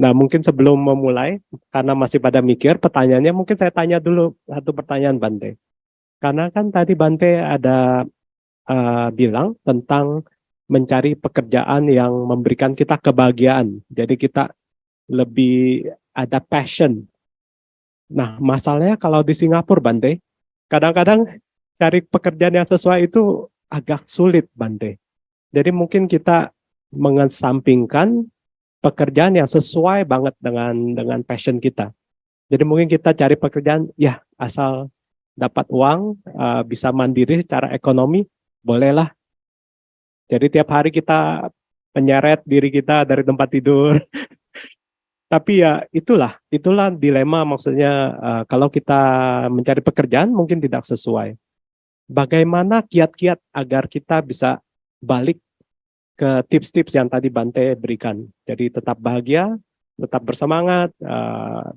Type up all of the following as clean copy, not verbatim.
Nah, mungkin sebelum memulai, karena masih pada mikir pertanyaannya, mungkin saya tanya dulu satu pertanyaan Bante. Karena kan tadi Bante ada bilang tentang mencari pekerjaan yang memberikan kita kebahagiaan. Jadi kita lebih ada passion. Nah, masalahnya kalau di Singapura, Bante, kadang-kadang cari pekerjaan yang sesuai itu agak sulit, Bante. Jadi mungkin kita mengesampingkan pekerjaan yang sesuai banget dengan passion kita. Jadi mungkin kita cari pekerjaan, ya asal dapat uang, bisa mandiri secara ekonomi, bolehlah. Jadi tiap hari kita menyeret diri kita dari tempat tidur. Tapi ya itulah dilema maksudnya kalau kita mencari pekerjaan mungkin tidak sesuai. Bagaimana kiat-kiat agar kita bisa balik ke tips-tips yang tadi Bante berikan. Jadi tetap bahagia, tetap bersemangat,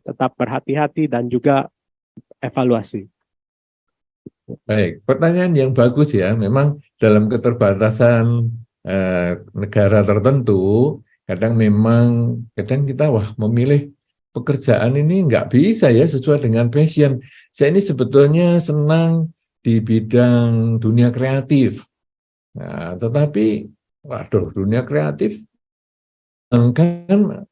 tetap berhati-hati dan juga evaluasi. Baik, pertanyaan yang bagus ya. Memang dalam keterbatasan negara tertentu, kadang kita memilih pekerjaan ini nggak bisa ya sesuai dengan passion. Saya ini sebetulnya senang di bidang dunia kreatif. Nah, tetapi, waduh, dunia kreatif kan,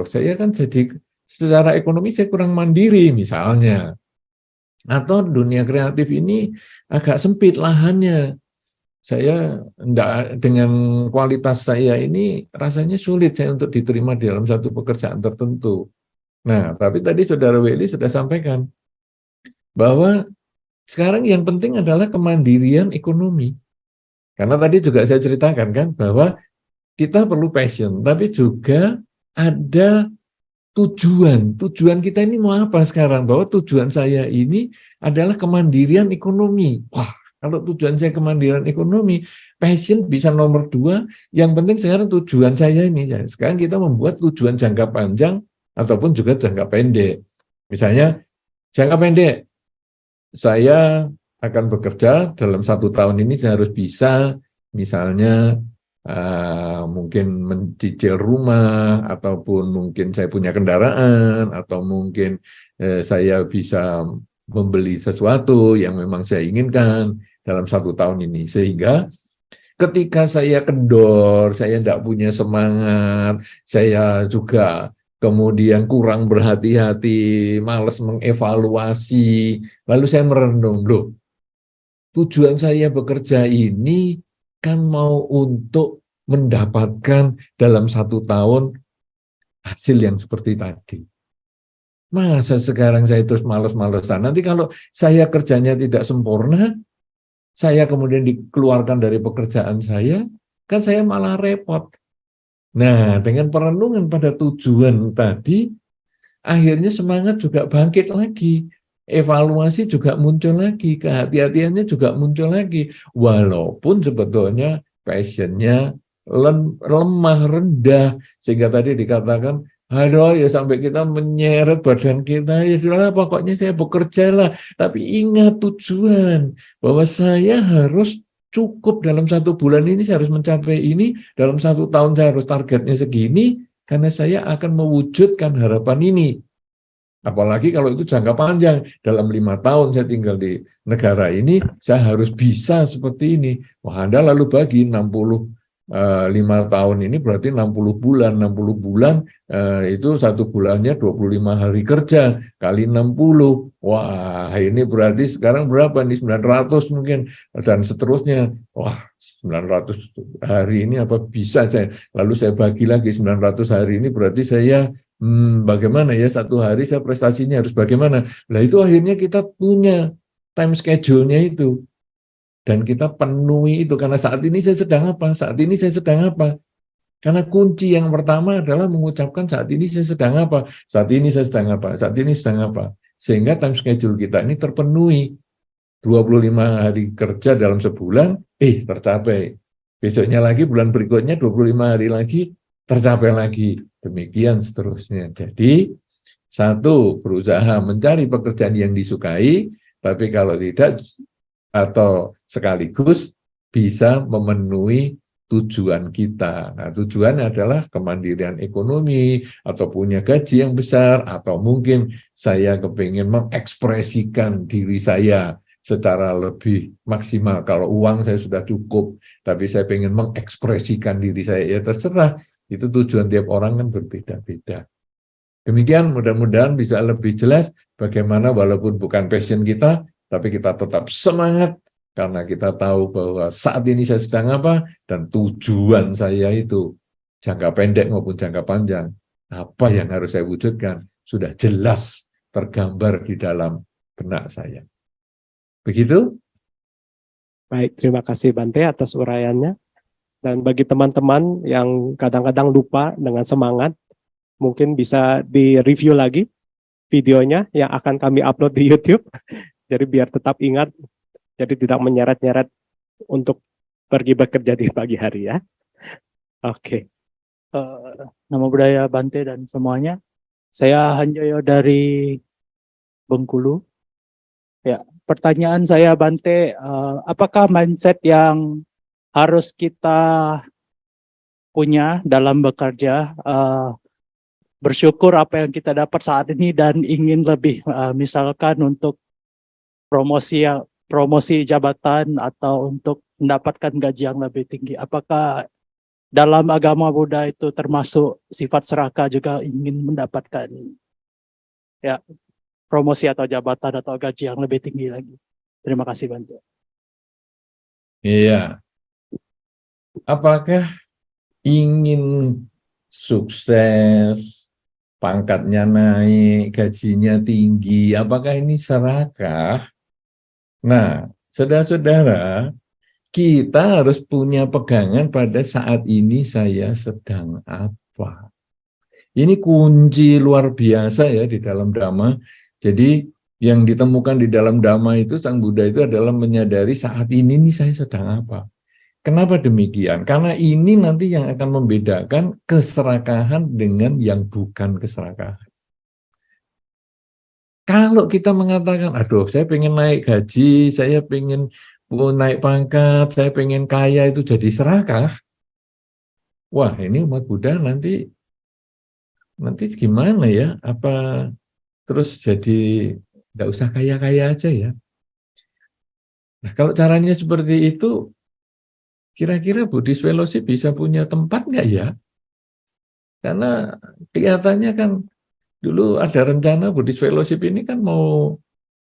saya kan jadi secara ekonomi saya kurang mandiri misalnya. Atau dunia kreatif ini agak sempit lahannya. Saya dengan kualitas saya ini rasanya sulit saya untuk diterima di dalam satu pekerjaan tertentu. Nah, tapi tadi Saudara Willy sudah sampaikan bahwa sekarang yang penting adalah kemandirian ekonomi. Karena tadi juga saya ceritakan kan bahwa kita perlu passion, tapi juga ada tujuan. Tujuan kita ini mau apa sekarang? Bahwa tujuan saya ini adalah kemandirian ekonomi. Wah, kalau tujuan saya kemandirian ekonomi, passion bisa nomor 2. Yang penting sekarang tujuan saya ini. Sekarang kita membuat tujuan jangka panjang ataupun juga jangka pendek. Misalnya, jangka pendek, saya akan bekerja dalam 1 tahun ini saya harus bisa, misalnya mungkin mencicil rumah, ataupun mungkin saya punya kendaraan, atau mungkin saya bisa membeli sesuatu yang memang saya inginkan dalam 1 tahun ini. Sehingga ketika saya kendor, saya tidak punya semangat, saya juga kemudian kurang berhati-hati, malas mengevaluasi, lalu saya merenung, loh, tujuan saya bekerja ini kan mau untuk mendapatkan dalam 1 tahun hasil yang seperti tadi. Masa sekarang saya terus malas-malesan? Nanti kalau saya kerjanya tidak sempurna, saya kemudian dikeluarkan dari pekerjaan saya, kan saya malah repot. Nah, dengan perenungan pada tujuan tadi, akhirnya semangat juga bangkit lagi. Evaluasi juga muncul lagi, kehati-hatiannya juga muncul lagi. Walaupun sebetulnya passionnya lemah, rendah. Sehingga tadi dikatakan, aduh ya sampai kita menyeret badan kita, ya sudah pokoknya saya bekerja lah. Tapi ingat tujuan, bahwa saya harus cukup dalam 1 bulan ini, saya harus mencapai ini, dalam 1 tahun saya harus targetnya segini, karena saya akan mewujudkan harapan ini. Apalagi kalau itu jangka panjang, dalam 5 tahun saya tinggal di negara ini, saya harus bisa seperti ini. Wah, Anda lalu bagi 65 tahun ini berarti 60 bulan. 60 bulan itu 1 bulannya 25 hari kerja, kali 60. Wah, ini berarti sekarang berapa nih? 900 mungkin, dan seterusnya. Wah, 900 hari ini apa bisa saya? Lalu saya bagi lagi 900 hari ini berarti saya bagaimana ya 1 hari saya prestasinya harus bagaimana. Nah itu akhirnya kita punya time schedule-nya itu. Dan kita penuhi itu, karena saat ini saya sedang apa, saat ini saya sedang apa. Karena kunci yang pertama adalah mengucapkan saat ini saya sedang apa, saat ini saya sedang apa, saat ini sedang apa. Sehingga time schedule kita ini terpenuhi. 25 hari kerja dalam sebulan, tercapai. Besoknya lagi, bulan berikutnya 25 hari lagi, tercapai lagi. Demikian seterusnya. Jadi, 1, berusaha mencari pekerjaan yang disukai, tapi kalau tidak, atau sekaligus bisa memenuhi tujuan kita. Nah, tujuannya adalah kemandirian ekonomi, atau punya gaji yang besar, atau mungkin saya kepingin mengekspresikan diri saya secara lebih maksimal. Kalau uang saya sudah cukup, tapi saya pengen mengekspresikan diri saya, ya terserah. Itu tujuan tiap orang kan berbeda-beda. Demikian, mudah-mudahan bisa lebih jelas bagaimana walaupun bukan passion kita, tapi kita tetap semangat karena kita tahu bahwa saat ini saya sedang apa, dan tujuan saya itu jangka pendek maupun jangka panjang, apa yang harus saya wujudkan, sudah jelas tergambar di dalam benak saya. Begitu? Baik, terima kasih Bante atas uraiannya. Dan bagi teman-teman yang kadang-kadang lupa dengan semangat, mungkin bisa di-review lagi videonya yang akan kami upload di YouTube. Jadi biar tetap ingat, jadi tidak menyeret-nyeret untuk pergi bekerja di pagi hari ya. Oke. Nama budaya Bante dan semuanya. Saya Hanjoyo dari Bengkulu. Ya, pertanyaan saya Bante, apakah mindset yang harus kita punya dalam bekerja, bersyukur apa yang kita dapat saat ini dan ingin lebih, misalkan untuk promosi jabatan atau untuk mendapatkan gaji yang lebih tinggi. Apakah dalam agama Buddha itu termasuk sifat serakah juga ingin mendapatkan ya promosi atau jabatan atau gaji yang lebih tinggi lagi? Terima kasih Bante. Iya. Apakah ingin sukses, pangkatnya naik, gajinya tinggi, apakah ini serakah? Nah, saudara-saudara, kita harus punya pegangan pada saat ini saya sedang apa. Ini kunci luar biasa ya di dalam Dhamma. Jadi yang ditemukan di dalam Dhamma itu, Sang Buddha itu adalah menyadari saat ini nih saya sedang apa. Kenapa demikian? Karena ini nanti yang akan membedakan keserakahan dengan yang bukan keserakahan. Kalau kita mengatakan, aduh saya pengen naik gaji, saya pengen naik pangkat, saya pengen kaya, itu jadi serakah. Wah, ini umat Buddha nanti gimana ya? Apa terus jadi nggak usah kaya-kaya aja ya? Nah, kalau caranya seperti itu, kira-kira Buddhist Fellowship bisa punya tempat nggak ya? Karena kelihatannya kan dulu ada rencana Buddhist Fellowship ini kan mau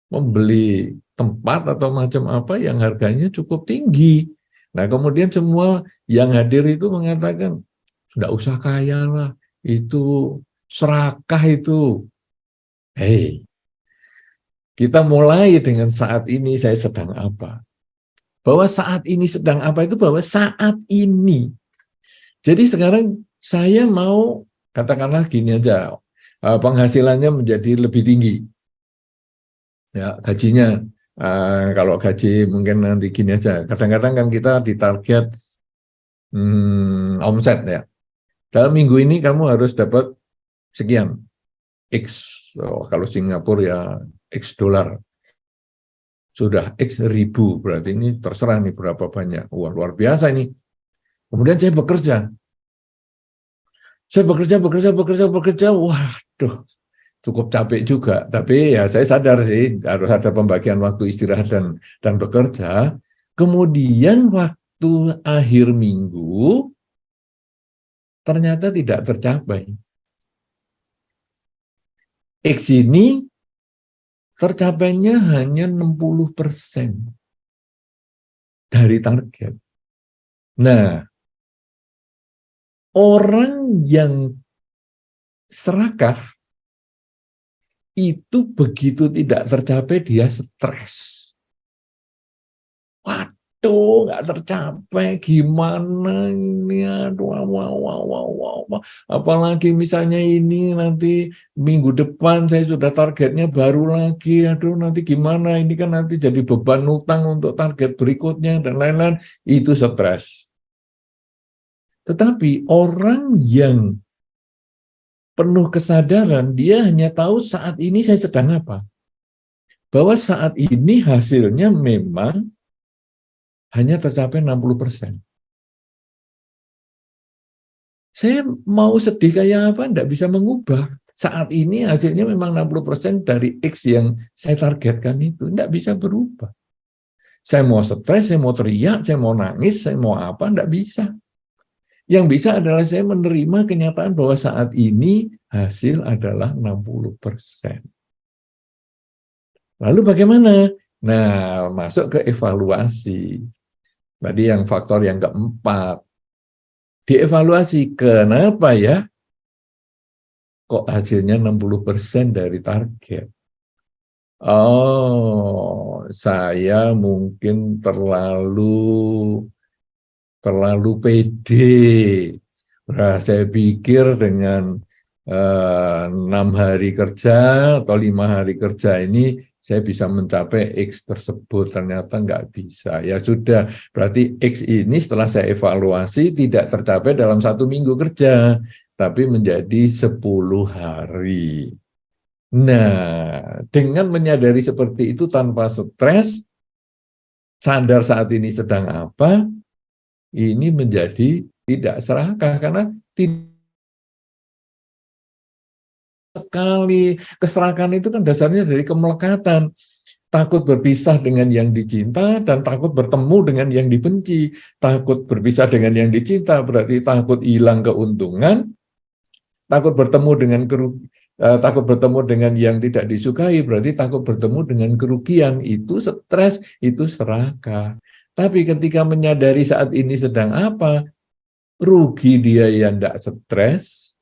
membeli tempat atau macam apa yang harganya cukup tinggi. Nah, kemudian semua yang hadir itu mengatakan, nggak usah kaya lah, itu serakah itu. Hei, kita mulai dengan saat ini saya sedang apa. Bahwa saat ini sedang apa itu bahwa saat ini. Jadi sekarang saya mau, katakanlah gini aja, penghasilannya menjadi lebih tinggi. Ya, gajinya, kalau gaji mungkin nanti gini aja, kadang-kadang kan kita ditarget omset ya. Dalam minggu ini kamu harus dapat sekian, X, kalau Singapura ya X dolar. Sudah X ribu, berarti ini terserah nih berapa banyak. Wah, luar biasa ini. Kemudian saya bekerja. Saya bekerja, waduh, cukup capek juga. Tapi ya saya sadar sih, harus ada pembagian waktu istirahat dan bekerja. Kemudian waktu akhir minggu, ternyata tidak tercapai. X ini tercapainya hanya 60% dari target. Nah, orang yang serakah itu begitu tidak tercapai dia stres. Waduh, nggak tercapai, gimana ini? Aduh, apalagi misalnya ini nanti minggu depan saya sudah targetnya baru lagi. Aduh, nanti gimana? Ini kan nanti jadi beban utang untuk target berikutnya dan lain-lain. Itu stres. Tetapi orang yang penuh kesadaran, dia hanya tahu saat ini saya sedang apa. Bahwa saat ini hasilnya memang hanya tercapai 60%. Saya mau sedih kayak apa, enggak bisa mengubah. Saat ini hasilnya memang 60% dari X yang saya targetkan itu, enggak bisa berubah. Saya mau stres, saya mau teriak, saya mau nangis, saya mau apa, enggak bisa. Yang bisa adalah saya menerima kenyataan bahwa saat ini hasil adalah 60%. Lalu bagaimana? Nah, masuk ke evaluasi. Tadi yang faktor yang keempat. Dievaluasi, kenapa ya kok hasilnya 60% dari target? Oh, saya mungkin terlalu pede. Nah, saya pikir dengan 6 hari kerja atau 5 hari kerja ini saya bisa mencapai X tersebut. Ternyata nggak bisa. Ya sudah, berarti X ini setelah saya evaluasi tidak tercapai dalam 1 minggu kerja, tapi menjadi 10 hari. Nah, dengan menyadari seperti itu tanpa stres, sadar saat ini sedang apa, ini menjadi tidak serakah karena tidak sekali keserakahan itu kan dasarnya dari kemelekatan, takut berpisah dengan yang dicinta dan takut bertemu dengan yang dibenci. Takut berpisah dengan yang dicinta berarti takut hilang keuntungan, takut bertemu dengan takut bertemu dengan yang tidak disukai berarti takut bertemu dengan kerugian. Itu stres, itu serakah. Tapi ketika menyadari saat ini sedang apa, rugi dia yang tidak stres,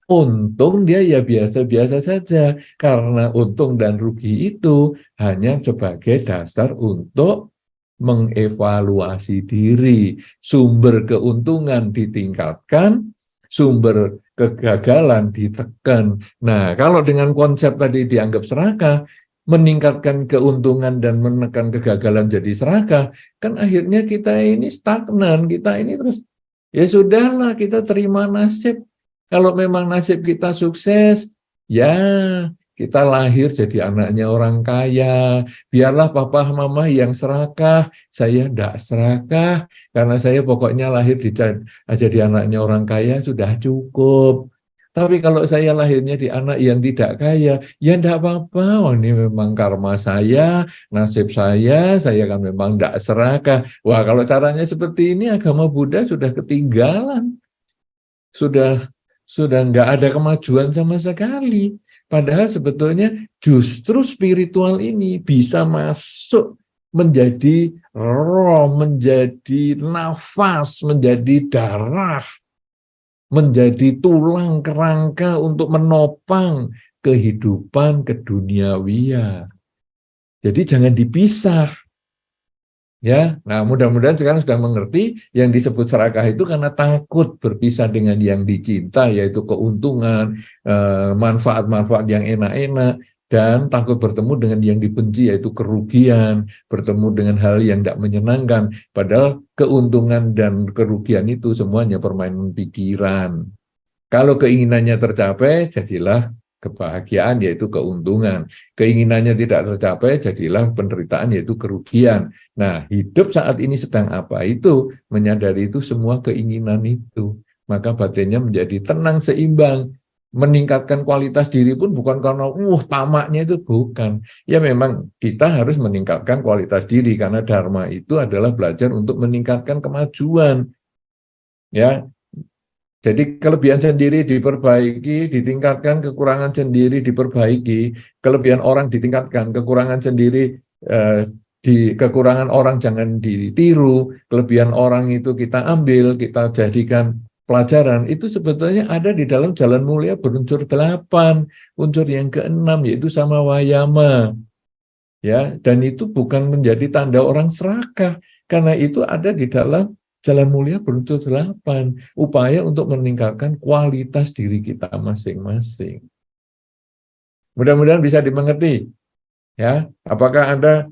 untung dia ya biasa-biasa saja. Karena untung dan rugi itu hanya sebagai dasar untuk mengevaluasi diri. Sumber keuntungan ditingkatkan, sumber kegagalan ditekan. Nah, kalau dengan konsep tadi dianggap serakah, meningkatkan keuntungan dan menekan kegagalan jadi serakah, kan akhirnya kita ini stagnan, kita ini terus, ya sudahlah kita terima nasib. Kalau memang nasib kita sukses, ya kita lahir jadi anaknya orang kaya, biarlah papa mama yang serakah, saya tidak serakah, karena saya pokoknya lahir jadi anaknya orang kaya sudah cukup. Tapi kalau saya lahirnya di anak yang tidak kaya, ya tidak apa-apa. Oh, ini memang karma saya, nasib saya kan memang tidak serakah. Wah, kalau caranya seperti ini, agama Buddha sudah ketinggalan. Sudah nggak ada kemajuan sama sekali. Padahal sebetulnya justru spiritual ini bisa masuk menjadi roh, menjadi nafas, menjadi darah, menjadi tulang kerangka untuk menopang kehidupan keduniawian. Jadi jangan dipisah. Ya, nah mudah-mudahan sekarang sudah mengerti yang disebut serakah itu karena takut berpisah dengan yang dicinta, yaitu keuntungan, manfaat-manfaat yang enak-enak, dan takut bertemu dengan yang dibenci, yaitu kerugian, bertemu dengan hal yang tidak menyenangkan. Padahal keuntungan dan kerugian itu semuanya permainan pikiran. Kalau keinginannya tercapai, jadilah kebahagiaan, yaitu keuntungan. Keinginannya tidak tercapai, jadilah penderitaan, yaitu kerugian. Nah, hidup saat ini sedang apa itu, menyadari itu semua keinginan itu. Maka batinnya menjadi tenang, seimbang. Meningkatkan kualitas diri pun bukan karena, tamaknya itu bukan. Ya memang kita harus meningkatkan kualitas diri, karena dharma itu adalah belajar untuk meningkatkan kemajuan. Ya, jadi kelebihan sendiri diperbaiki, ditingkatkan, kekurangan sendiri diperbaiki, kelebihan orang ditingkatkan, kekurangan sendiri kekurangan orang jangan ditiru, kelebihan orang itu kita ambil, kita jadikan pelajaran. Itu sebetulnya ada di dalam jalan mulia berunsur 8, unsur yang ke-6 yaitu sama wayama. Ya, dan itu bukan menjadi tanda orang serakah, karena itu ada di dalam jalan mulia berunsur 8, upaya untuk meningkatkan kualitas diri kita masing-masing. Mudah-mudahan bisa dimengerti. Ya, apakah Anda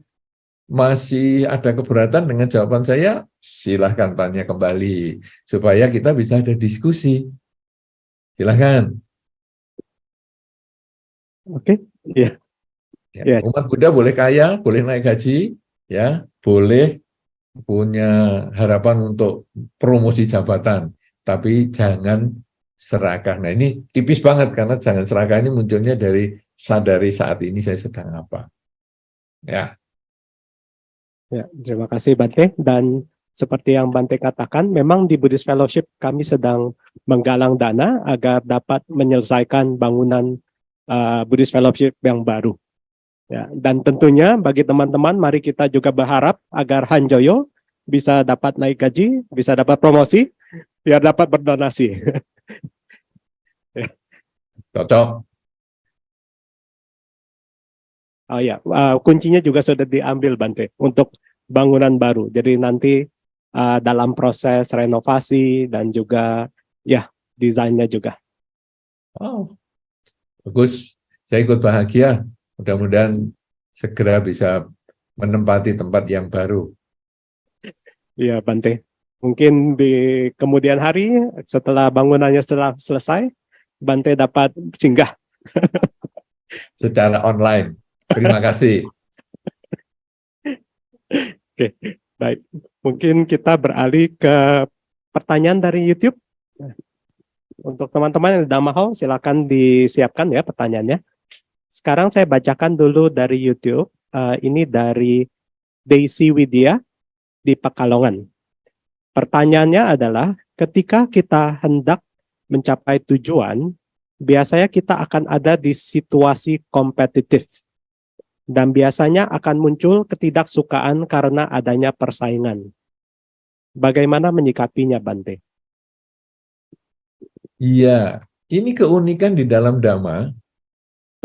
masih ada keberatan dengan jawaban saya? Silahkan tanya kembali supaya kita bisa ada diskusi. Silahkan. Oke, ya. Ya, umat Buddha boleh kaya, boleh naik gaji, ya, boleh punya harapan untuk promosi jabatan. tapi jangan serakah. Nah ini tipis banget karena jangan serakah ini munculnya dari sadari saat ini saya sedang apa. Ya, Ya, terima kasih Bante. Dan seperti yang Bante katakan, memang di Buddhist Fellowship kami sedang menggalang dana agar dapat menyelesaikan bangunan Buddhist Fellowship yang baru. Ya, dan tentunya bagi teman-teman, mari kita juga berharap agar Hanjoyo bisa dapat naik gaji, bisa dapat promosi, biar dapat berdonasi. cocok. Oh ya, kuncinya juga sudah diambil Bante untuk bangunan baru. Jadi nanti dalam proses renovasi dan juga ya desainnya juga. Oh, bagus. Saya ikut bahagia. Mudah-mudahan segera bisa menempati tempat yang baru. Iya Bante. Mungkin di kemudian hari setelah bangunannya selesai, Bante dapat singgah. Secara online. Terima kasih. Oke, baik. Mungkin kita beralih ke pertanyaan dari YouTube. Untuk teman-teman yang di Dhamma Hall, silakan disiapkan ya pertanyaannya. Sekarang saya bacakan dulu dari YouTube. Ini dari Daisy Widya di Pekalongan. Pertanyaannya adalah, ketika kita hendak mencapai tujuan, biasanya kita akan ada di situasi kompetitif. Dan biasanya akan muncul ketidaksukaan karena adanya persaingan. Bagaimana menyikapinya, Bante? Iya, ini keunikan di dalam Dhamma.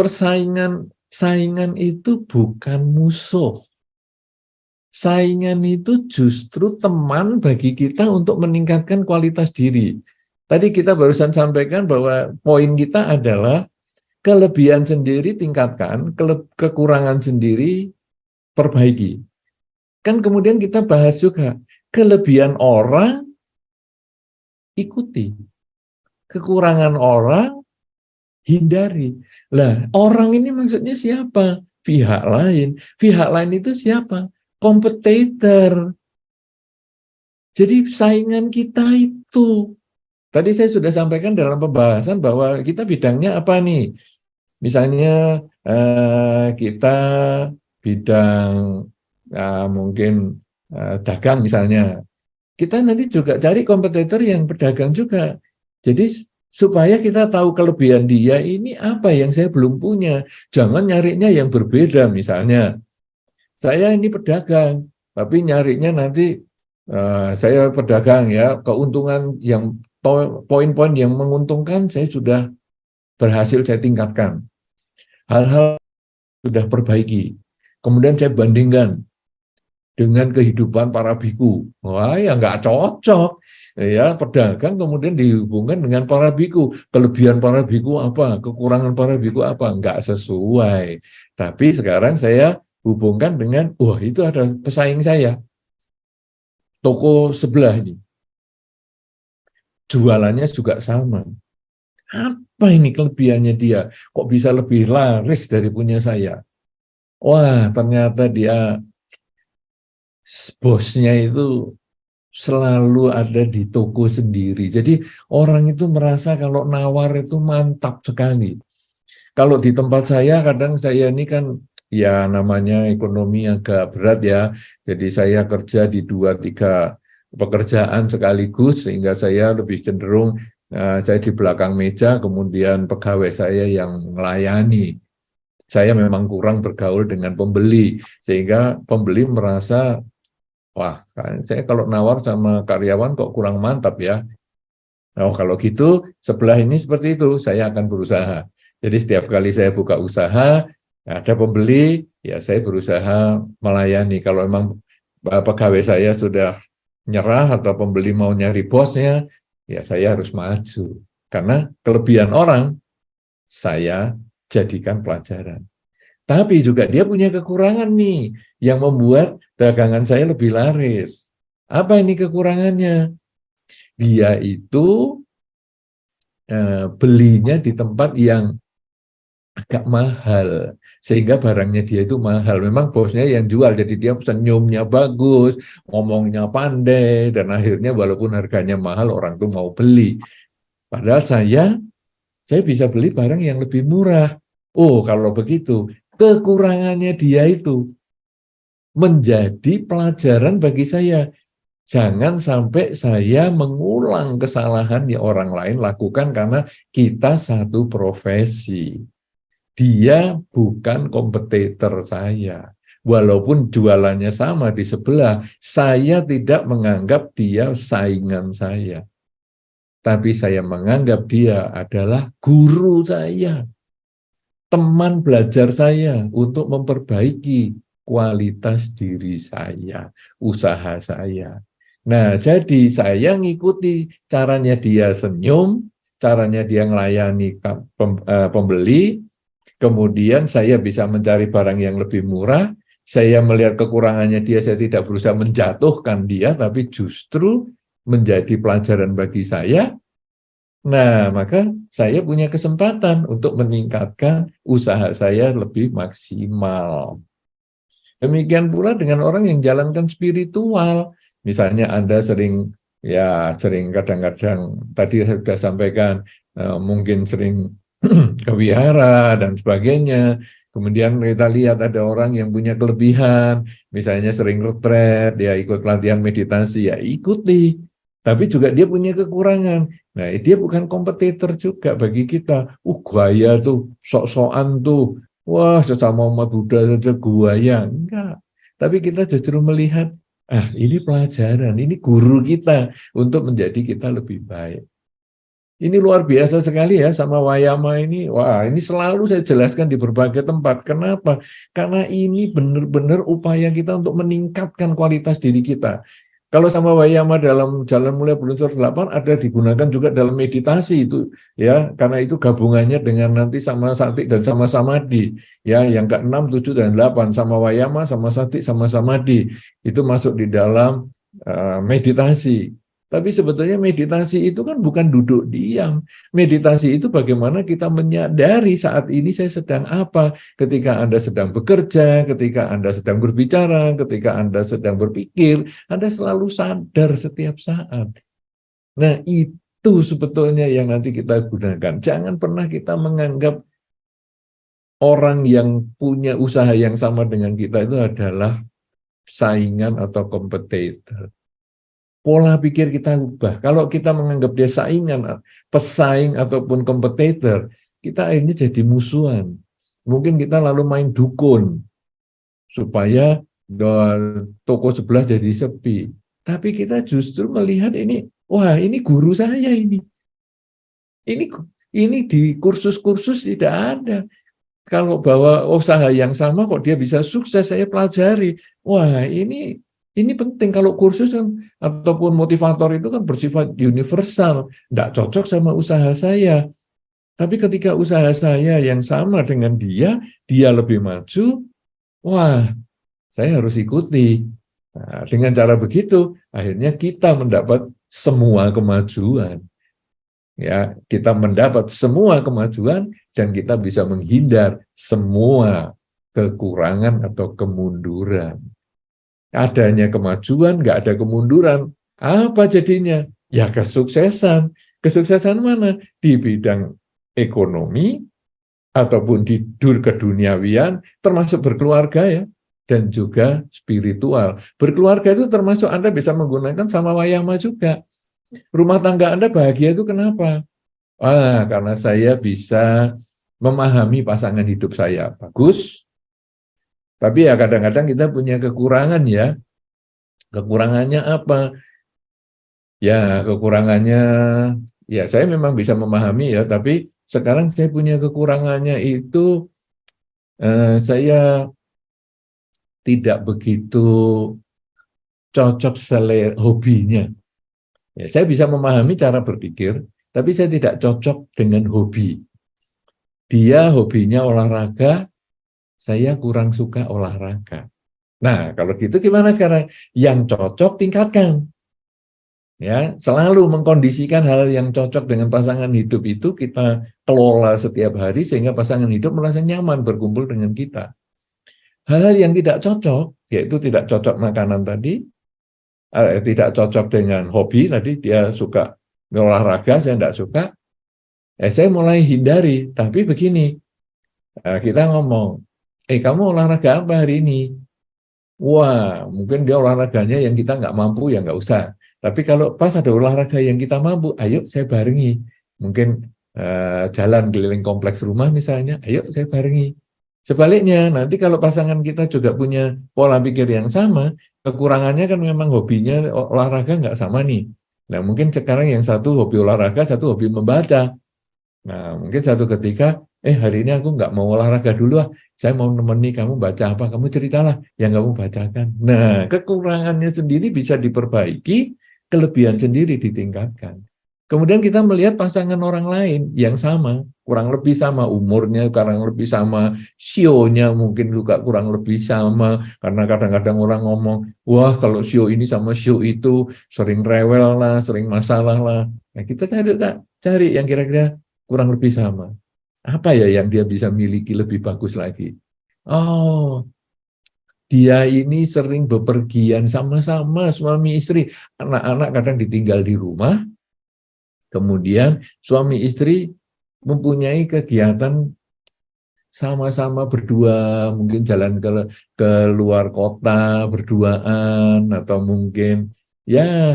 Saingan itu bukan musuh. Saingan itu justru teman bagi kita untuk meningkatkan kualitas diri. Tadi kita barusan sampaikan bahwa poin kita adalah kelebihan sendiri tingkatkan, kekurangan sendiri perbaiki. Kan kemudian kita bahas juga, kelebihan orang ikuti, kekurangan orang hindari. Lah, orang ini maksudnya siapa? Pihak lain. Pihak lain itu siapa? Kompetitor. Jadi saingan kita itu. Tadi saya sudah sampaikan dalam pembahasan bahwa kita bidangnya apa nih? Misalnya kita bidang mungkin dagang misalnya. Kita nanti juga cari kompetitor yang berdagang juga. Jadi supaya kita tahu kelebihan dia ini apa yang saya belum punya. Jangan nyarinya yang berbeda. Misalnya, saya ini pedagang, tapi nyarinya nanti saya pedagang ya, keuntungan yang poin-poin yang menguntungkan saya sudah berhasil saya tingkatkan. Hal-hal sudah perbaiki. Kemudian saya bandingkan dengan kehidupan para biku. Wah, ya nggak cocok. Ya, pedagang kemudian dihubungkan dengan para biku. Kelebihan para biku apa? Kekurangan para biku apa? Nggak sesuai. Tapi sekarang saya hubungkan dengan, wah itu ada pesaing saya. Toko sebelah ini. Jualannya juga sama. Apa ini kelebihannya dia? Kok bisa lebih laris dari punya saya? Wah, ternyata dia bosnya itu selalu ada di toko sendiri. Jadi orang itu merasa kalau nawar itu mantap sekali. Kalau di tempat saya, kadang saya ini kan ya namanya ekonomi agak berat ya. Jadi saya kerja di 2-3 pekerjaan sekaligus sehingga saya lebih cenderung saya di belakang meja, kemudian pegawai saya yang melayani. Saya memang kurang bergaul dengan pembeli, sehingga pembeli merasa, wah, saya kalau nawar sama karyawan kok kurang mantap ya. Nah, kalau gitu, sebelah ini seperti itu, saya akan berusaha. Jadi setiap kali saya buka usaha, ada pembeli, ya saya berusaha melayani. Kalau memang pegawai saya sudah nyerah atau pembeli mau nyari bosnya, ya saya harus maju. Karena kelebihan orang, saya jadikan pelajaran. Tapi juga dia punya kekurangan nih, yang membuat dagangan saya lebih laris. Apa ini kekurangannya? Dia itu belinya di tempat yang agak mahal. sehingga barangnya dia itu mahal. Memang bosnya yang jual, jadi dia senyumnya bagus, ngomongnya pandai, dan akhirnya walaupun harganya mahal orang tuh mau beli. Padahal saya bisa beli barang yang lebih murah. Oh, kalau begitu, kekurangannya dia itu menjadi pelajaran bagi saya. Jangan sampai saya mengulang kesalahan yang orang lain lakukan karena kita satu profesi. Dia bukan kompetitor saya. Walaupun jualannya sama di sebelah, saya tidak menganggap dia saingan saya. Tapi saya menganggap dia adalah guru saya, teman belajar saya untuk memperbaiki kualitas diri saya, usaha saya. Nah, jadi saya ngikuti caranya dia senyum, caranya dia melayani pembeli, kemudian saya bisa mencari barang yang lebih murah, saya melihat kekurangannya dia, saya tidak berusaha menjatuhkan dia, tapi justru menjadi pelajaran bagi saya. Nah, maka saya punya kesempatan untuk meningkatkan usaha saya lebih maksimal. Demikian pula dengan orang yang jalankan spiritual. Misalnya Anda sering kadang-kadang tadi saya sudah sampaikan mungkin sering ke wihara dan sebagainya. Kemudian kita lihat ada orang yang punya kelebihan, misalnya sering retret, dia ikut latihan meditasi, ya ikuti. Tapi juga dia punya kekurangan. Nah, dia bukan kompetitor juga bagi kita. Gaya tuh, sok-sokan tuh. Wah, sesama umat Buddha saja gaya. Enggak. Tapi kita justru melihat, ini pelajaran, ini guru kita untuk menjadi kita lebih baik. Ini luar biasa sekali ya sama Wayama ini. Wah, ini selalu saya jelaskan di berbagai tempat. Kenapa? Karena ini benar-benar upaya kita untuk meningkatkan kualitas diri kita. Kalau sama Wayama dalam Jalan Mulia Beluncur 8 ada digunakan juga dalam meditasi itu ya, karena itu gabungannya dengan nanti sama sati dan sama samadhi ya, yang ke-6, 7 dan 8 sama Wayama, sama sati, sama samadhi itu masuk di dalam meditasi. Tapi sebetulnya meditasi itu kan bukan duduk diam. Meditasi itu bagaimana kita menyadari saat ini saya sedang apa. Ketika Anda sedang bekerja, ketika Anda sedang berbicara, ketika Anda sedang berpikir, Anda selalu sadar setiap saat. Nah, itu sebetulnya yang nanti kita gunakan. Jangan pernah kita menganggap orang yang punya usaha yang sama dengan kita itu adalah saingan atau kompetitor. Pola pikir kita ubah. Kalau kita menganggap dia saingan, pesaing ataupun kompetitor, kita akhirnya jadi musuhan. Mungkin kita lalu main dukun supaya toko sebelah jadi sepi. Tapi kita justru melihat ini, wah ini guru saya ini. Ini di kursus-kursus tidak ada. Kalau bawa usaha yang sama kok dia bisa sukses, saya pelajari. Wah ini penting. Kalau kursus kan ataupun motivator itu kan bersifat universal, tidak cocok sama usaha saya. Tapi ketika usaha saya yang sama dengan dia lebih maju, wah, saya harus ikuti. Nah, dengan cara begitu, akhirnya kita mendapat semua kemajuan. Ya, kita mendapat semua kemajuan dan kita bisa menghindar semua kekurangan atau kemunduran. Adanya kemajuan, nggak ada kemunduran. Apa jadinya? Ya kesuksesan. Kesuksesan mana? Di bidang ekonomi, ataupun di keduniawian, termasuk berkeluarga ya, dan juga spiritual. Berkeluarga itu termasuk Anda bisa menggunakan sama Wayama juga. Rumah tangga Anda bahagia itu kenapa? Karena saya bisa memahami pasangan hidup saya. Bagus. Tapi ya kadang-kadang kita punya kekurangan ya. Kekurangannya apa? Ya kekurangannya, ya saya memang bisa memahami ya, tapi sekarang saya punya kekurangannya itu saya tidak begitu cocok hobinya. Ya, saya bisa memahami cara berpikir, tapi saya tidak cocok dengan hobi. Dia hobinya olahraga, saya kurang suka olahraga. Nah, kalau gitu gimana sekarang? Yang cocok tingkatkan. Ya, selalu mengkondisikan hal yang cocok dengan pasangan hidup itu kita kelola setiap hari sehingga pasangan hidup merasa nyaman berkumpul dengan kita. Hal-hal yang tidak cocok, yaitu tidak cocok makanan tadi, tidak cocok dengan hobi tadi, dia suka olahraga, saya tidak suka, saya mulai hindari. Tapi begini, kita ngomong, kamu olahraga apa hari ini? Wah, mungkin dia olahraganya yang kita nggak mampu, ya nggak usah. Tapi kalau pas ada olahraga yang kita mampu, ayo saya barengi. Mungkin jalan keliling kompleks rumah misalnya, ayo saya barengi. Sebaliknya, nanti kalau pasangan kita juga punya pola pikir yang sama, kekurangannya kan memang hobinya olahraga nggak sama nih. Nah, mungkin sekarang yang satu hobi olahraga, satu hobi membaca. Nah, mungkin satu ketika, hari ini aku nggak mau olahraga dulu, saya mau nemeni kamu baca apa, kamu ceritalah yang kamu bacakan. Nah, kekurangannya sendiri bisa diperbaiki, kelebihan sendiri ditingkatkan. Kemudian kita melihat pasangan orang lain yang sama, kurang lebih sama umurnya, kurang lebih sama sionya, mungkin juga kurang lebih sama, karena kadang-kadang orang ngomong, wah kalau sio ini sama sio itu sering rewel lah, sering masalah lah. Nah, kita cari yang kira-kira kurang lebih sama. Apa ya yang dia bisa miliki lebih bagus lagi? Oh, dia ini sering bepergian sama-sama suami istri. Anak-anak kadang ditinggal di rumah. Kemudian suami istri mempunyai kegiatan sama-sama berdua, mungkin jalan ke luar kota berduaan, atau mungkin ya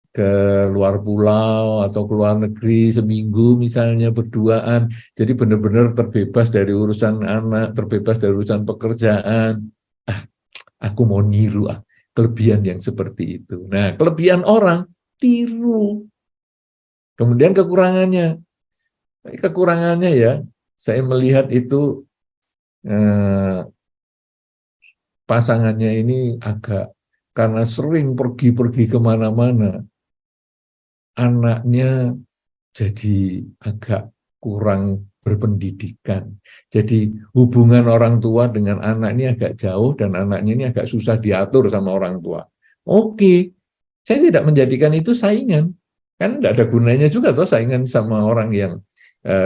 ke luar pulau atau ke luar negeri seminggu misalnya berduaan. Jadi benar-benar terbebas dari urusan anak, terbebas dari urusan pekerjaan. Aku mau niru kelebihan yang seperti itu. Nah, kelebihan orang tiru. Kemudian kekurangannya ya, saya melihat itu pasangannya ini agak, karena sering pergi-pergi kemana-mana, anaknya jadi agak kurang berpendidikan. Jadi hubungan orang tua dengan anak ini agak jauh, dan anaknya ini agak susah diatur sama orang tua. Oke, saya tidak menjadikan itu saingan. Kan tidak ada gunanya juga toh saingan sama orang yang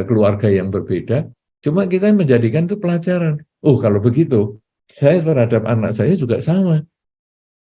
keluarga yang berbeda. Cuma kita menjadikan itu pelajaran. Oh, kalau begitu, saya terhadap anak saya juga sama.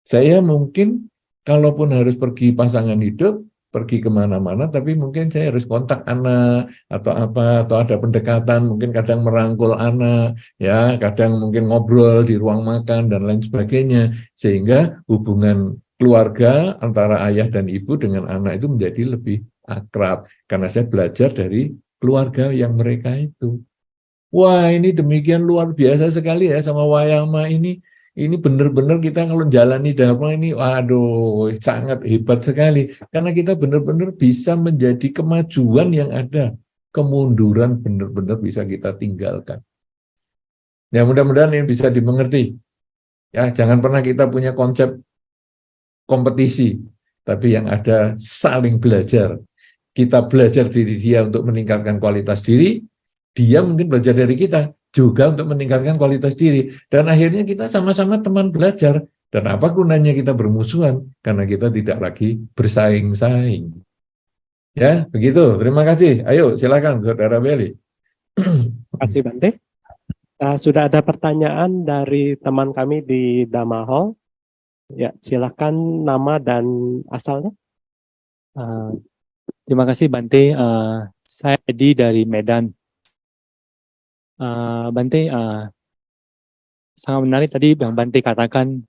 Saya mungkin kalaupun harus pergi pasangan hidup, pergi kemana-mana, tapi mungkin saya harus kontak anak atau apa, atau ada pendekatan, mungkin kadang merangkul anak, ya, kadang mungkin ngobrol di ruang makan dan lain sebagainya, sehingga hubungan keluarga antara ayah dan ibu dengan anak itu menjadi lebih akrab, karena saya belajar dari keluarga yang mereka itu. Wah, ini demikian luar biasa sekali ya sama Wayama ini. Ini benar-benar kita kalau jalani Dharma ini, waduh, sangat hebat sekali. Karena kita benar-benar bisa menjadi kemajuan yang ada. Kemunduran benar-benar bisa kita tinggalkan. Ya, mudah-mudahan ini bisa dimengerti. Ya, jangan pernah kita punya konsep kompetisi, tapi yang ada saling belajar. Kita belajar diri dia untuk meningkatkan kualitas diri, dia mungkin belajar dari kita juga untuk meningkatkan kualitas diri, dan akhirnya kita sama-sama teman belajar. Dan apa gunanya kita bermusuhan? Karena kita tidak lagi bersaing-saing. Ya, begitu. Terima kasih. Ayo, silakan Saudara Beli. Terima kasih Bante. Sudah ada pertanyaan dari teman kami di Dhamma Hall. Ya, silakan nama dan asalnya. Terima kasih Bante. Saya Edi dari Medan. Bante, sangat menarik tadi yang Bante katakan,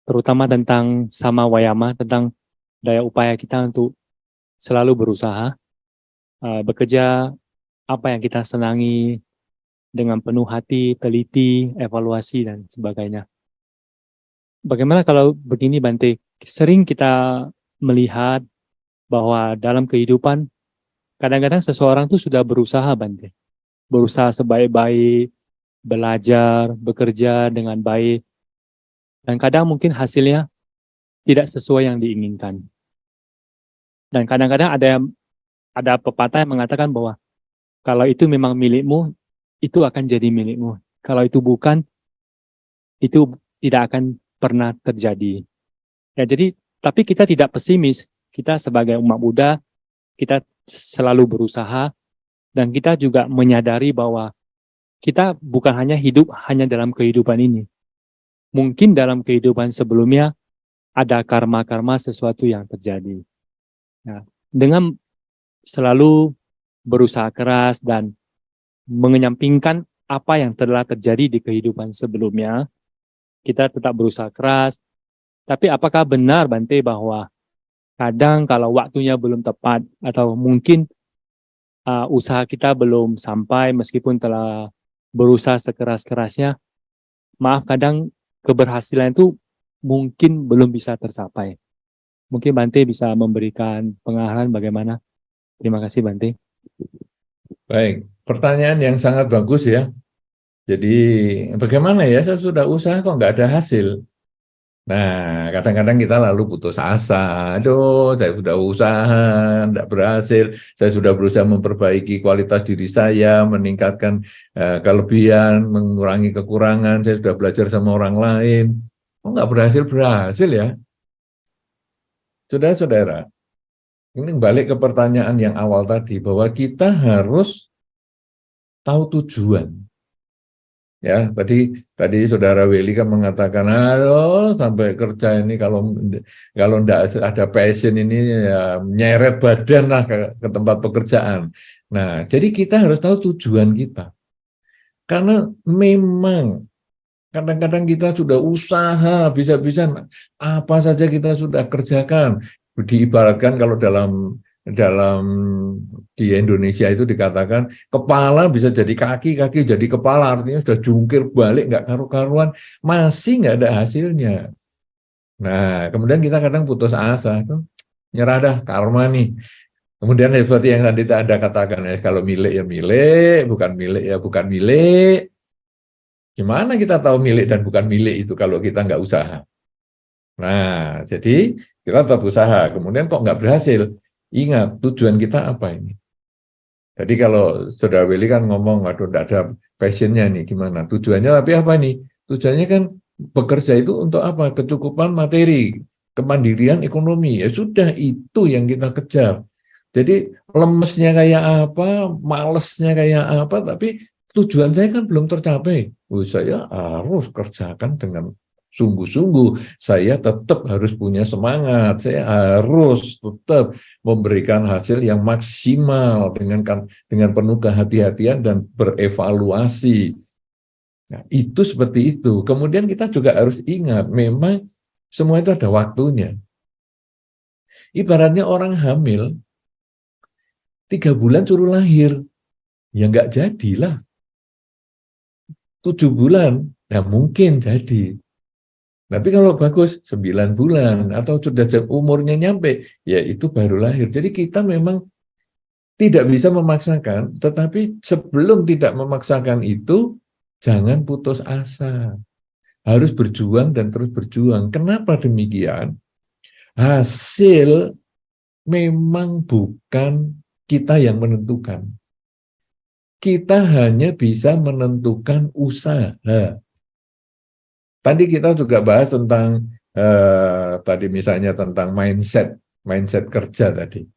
terutama tentang sama Wayama, tentang daya upaya kita untuk selalu berusaha, bekerja apa yang kita senangi dengan penuh hati, teliti, evaluasi, dan sebagainya. Bagaimana kalau begini Bante, sering kita melihat bahwa dalam kehidupan, kadang-kadang seseorang itu sudah berusaha Bante. Berusaha sebaik-baik, belajar, bekerja dengan baik, dan kadang mungkin hasilnya tidak sesuai yang diinginkan. Dan kadang-kadang ada pepatah yang mengatakan bahwa kalau itu memang milikmu, itu akan jadi milikmu. Kalau itu bukan, itu tidak akan pernah terjadi. Ya, jadi, tapi kita tidak pesimis. Kita sebagai umat Buddha, kita selalu berusaha, Dan kita juga menyadari bahwa kita bukan hanya hidup hanya dalam kehidupan ini. Mungkin dalam kehidupan sebelumnya ada karma-karma sesuatu yang terjadi. Nah, dengan selalu berusaha keras dan mengenyampingkan apa yang telah terjadi di kehidupan sebelumnya, kita tetap berusaha keras. Tapi apakah benar Bante bahwa kadang kalau waktunya belum tepat atau mungkin usaha kita belum sampai meskipun telah berusaha sekeras-kerasnya, maaf kadang keberhasilan itu mungkin belum bisa tercapai. Mungkin Bante bisa memberikan pengarahan bagaimana? Terima kasih Bante. Baik, pertanyaan yang sangat bagus ya. Jadi bagaimana ya, saya sudah usaha kok nggak ada hasil. Nah, kadang-kadang kita lalu putus asa. Aduh, saya sudah usaha, tidak berhasil. Saya sudah berusaha memperbaiki kualitas diri saya, meningkatkan kelebihan, mengurangi kekurangan. Saya sudah belajar sama orang lain. Kok nggak berhasil-berhasil ya? Saudara-saudara, ini balik ke pertanyaan yang awal tadi, bahwa kita harus tahu tujuan. Ya, tadi saudara Willy kan mengatakan, halo sampai kerja ini kalau enggak ada passion ini ya nyeret badan lah ke tempat pekerjaan. Nah, jadi kita harus tahu tujuan kita. Karena memang kadang-kadang kita sudah usaha bisa-bisa apa saja kita sudah kerjakan. Diibaratkan kalau dalam di Indonesia itu dikatakan kepala bisa jadi kaki, kaki jadi kepala, artinya sudah jungkir balik nggak karu-karuan, masih nggak ada hasilnya. Nah, kemudian kita kadang putus asa, nyerah dah, karma nih. Kemudian seperti yang tadi Anda katakan, ya kalau milik ya milik, bukan milik ya bukan milik. Gimana kita tahu milik dan bukan milik itu kalau kita nggak usaha? Nah, jadi kita tetap usaha, kemudian kok nggak berhasil? Ingat, tujuan kita apa ini? Jadi kalau Saudara Willy kan ngomong, waduh, tidak ada passionnya nih, gimana? Tujuannya tapi apa nih? Tujuannya kan bekerja itu untuk apa? Kecukupan materi, kemandirian ekonomi. Ya sudah, itu yang kita kejar. Jadi lemesnya kayak apa, malesnya kayak apa, tapi tujuan saya kan belum tercapai. Saya harus kerjakan dengan sungguh-sungguh, saya tetap harus punya semangat, saya harus tetap memberikan hasil yang maksimal dengan penuh kehati-hatian dan berevaluasi. Nah, itu seperti itu. Kemudian kita juga harus ingat, memang semua itu ada waktunya. Ibaratnya orang hamil, 3 bulan suruh lahir, ya nggak jadilah. 7 bulan, ya mungkin jadi. Tapi kalau bagus 9 bulan atau sudah umurnya nyampe, ya itu baru lahir. Jadi kita memang tidak bisa memaksakan, tetapi sebelum tidak memaksakan itu, jangan putus asa. Harus berjuang dan terus berjuang. Kenapa demikian? Hasil memang bukan kita yang menentukan. Kita hanya bisa menentukan usaha. Tadi kita juga bahas tentang tadi misalnya tentang mindset kerja tadi.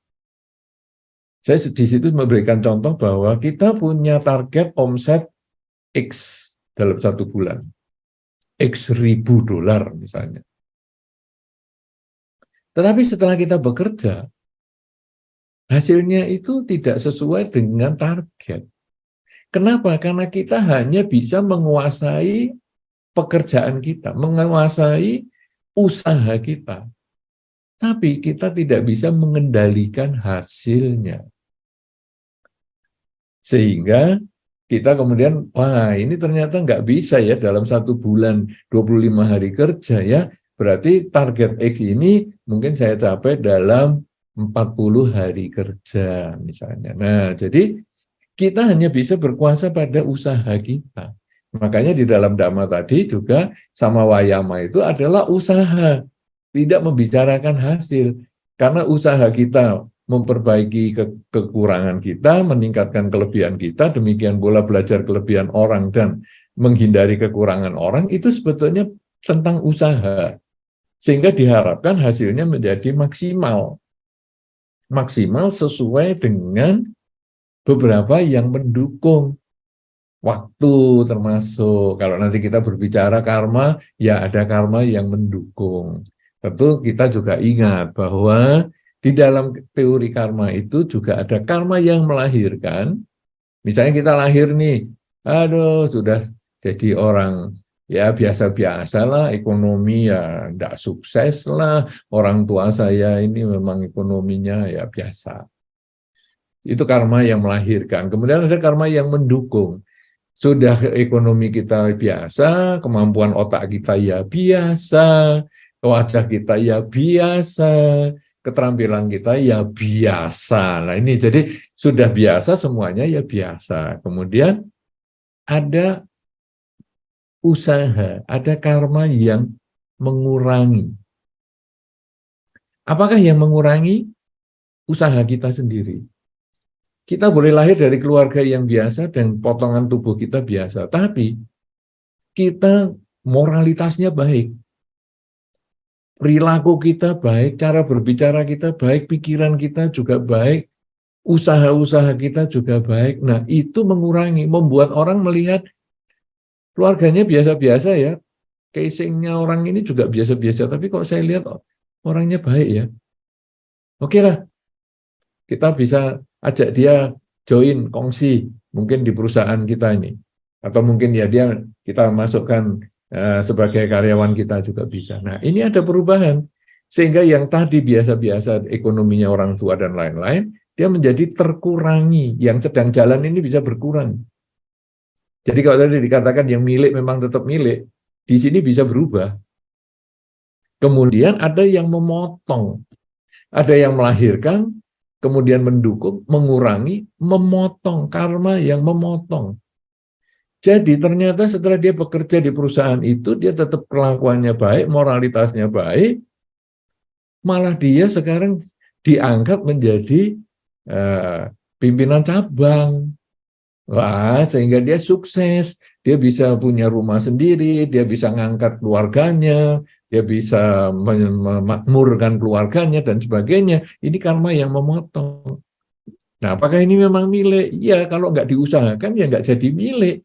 Saya di situ memberikan contoh bahwa kita punya target omset X dalam 1 bulan, X ribu dolar misalnya. Tetapi setelah kita bekerja, hasilnya itu tidak sesuai dengan target. Kenapa? Karena kita hanya bisa menguasai pekerjaan kita, menguasai usaha kita. Tapi kita tidak bisa mengendalikan hasilnya. Sehingga kita kemudian, wah ini ternyata nggak bisa ya dalam 1 bulan 25 hari kerja ya, berarti target X ini mungkin saya capai dalam 40 hari kerja misalnya. Nah, jadi kita hanya bisa berkuasa pada usaha kita. Makanya di dalam Dhamma tadi juga sama Wayama itu adalah usaha, tidak membicarakan hasil. Karena usaha kita memperbaiki kekurangan kita, meningkatkan kelebihan kita, demikian pula belajar kelebihan orang dan menghindari kekurangan orang, itu sebetulnya tentang usaha. Sehingga diharapkan hasilnya menjadi maksimal. Maksimal sesuai dengan beberapa yang mendukung. Waktu termasuk, kalau nanti kita berbicara karma, ya ada karma yang mendukung. Tentu kita juga ingat bahwa di dalam teori karma itu juga ada karma yang melahirkan. Misalnya kita lahir nih, aduh sudah jadi orang ya biasa-biasa lah, ekonomi ya tidak sukses lah, orang tua saya ini memang ekonominya ya biasa. Itu karma yang melahirkan. Kemudian ada karma yang mendukung. Sudah ekonomi kita biasa, kemampuan otak kita ya biasa, wajah kita ya biasa, keterampilan kita ya biasa. Nah ini jadi sudah biasa semuanya ya biasa. Kemudian ada usaha, ada karma yang mengurangi. Apakah yang mengurangi? Usaha kita sendiri. Kita boleh lahir dari keluarga yang biasa dan potongan tubuh kita biasa, tapi kita moralitasnya baik, perilaku kita baik, cara berbicara kita baik, pikiran kita juga baik, usaha-usaha kita juga baik. Nah, itu mengurangi, membuat orang melihat keluarganya biasa-biasa ya, casingnya orang ini juga biasa-biasa, tapi kok saya lihat orangnya baik ya. Oke lah, kita bisa ajak dia join kongsi mungkin di perusahaan kita ini, atau mungkin ya kita masukkan sebagai karyawan kita juga bisa. Nah ini ada perubahan sehingga yang tadi biasa-biasa ekonominya orang tua dan lain-lain dia menjadi terkurangi, yang sedang jalan ini bisa berkurang. Jadi kalau tadi dikatakan yang milik memang tetap milik, di sini bisa berubah. Kemudian ada yang memotong, ada yang melahirkan, kemudian mendukung, mengurangi, memotong, karma yang memotong. Jadi ternyata setelah dia bekerja di perusahaan itu, dia tetap kelakuannya baik, moralitasnya baik, malah dia sekarang diangkat menjadi pimpinan cabang. Wah, sehingga dia sukses, dia bisa punya rumah sendiri, dia bisa ngangkat keluarganya, dia bisa memakmurkan keluarganya dan sebagainya. Ini karma yang memotong. Nah, apakah ini memang milik? Ya, kalau nggak diusahakan ya nggak jadi milik.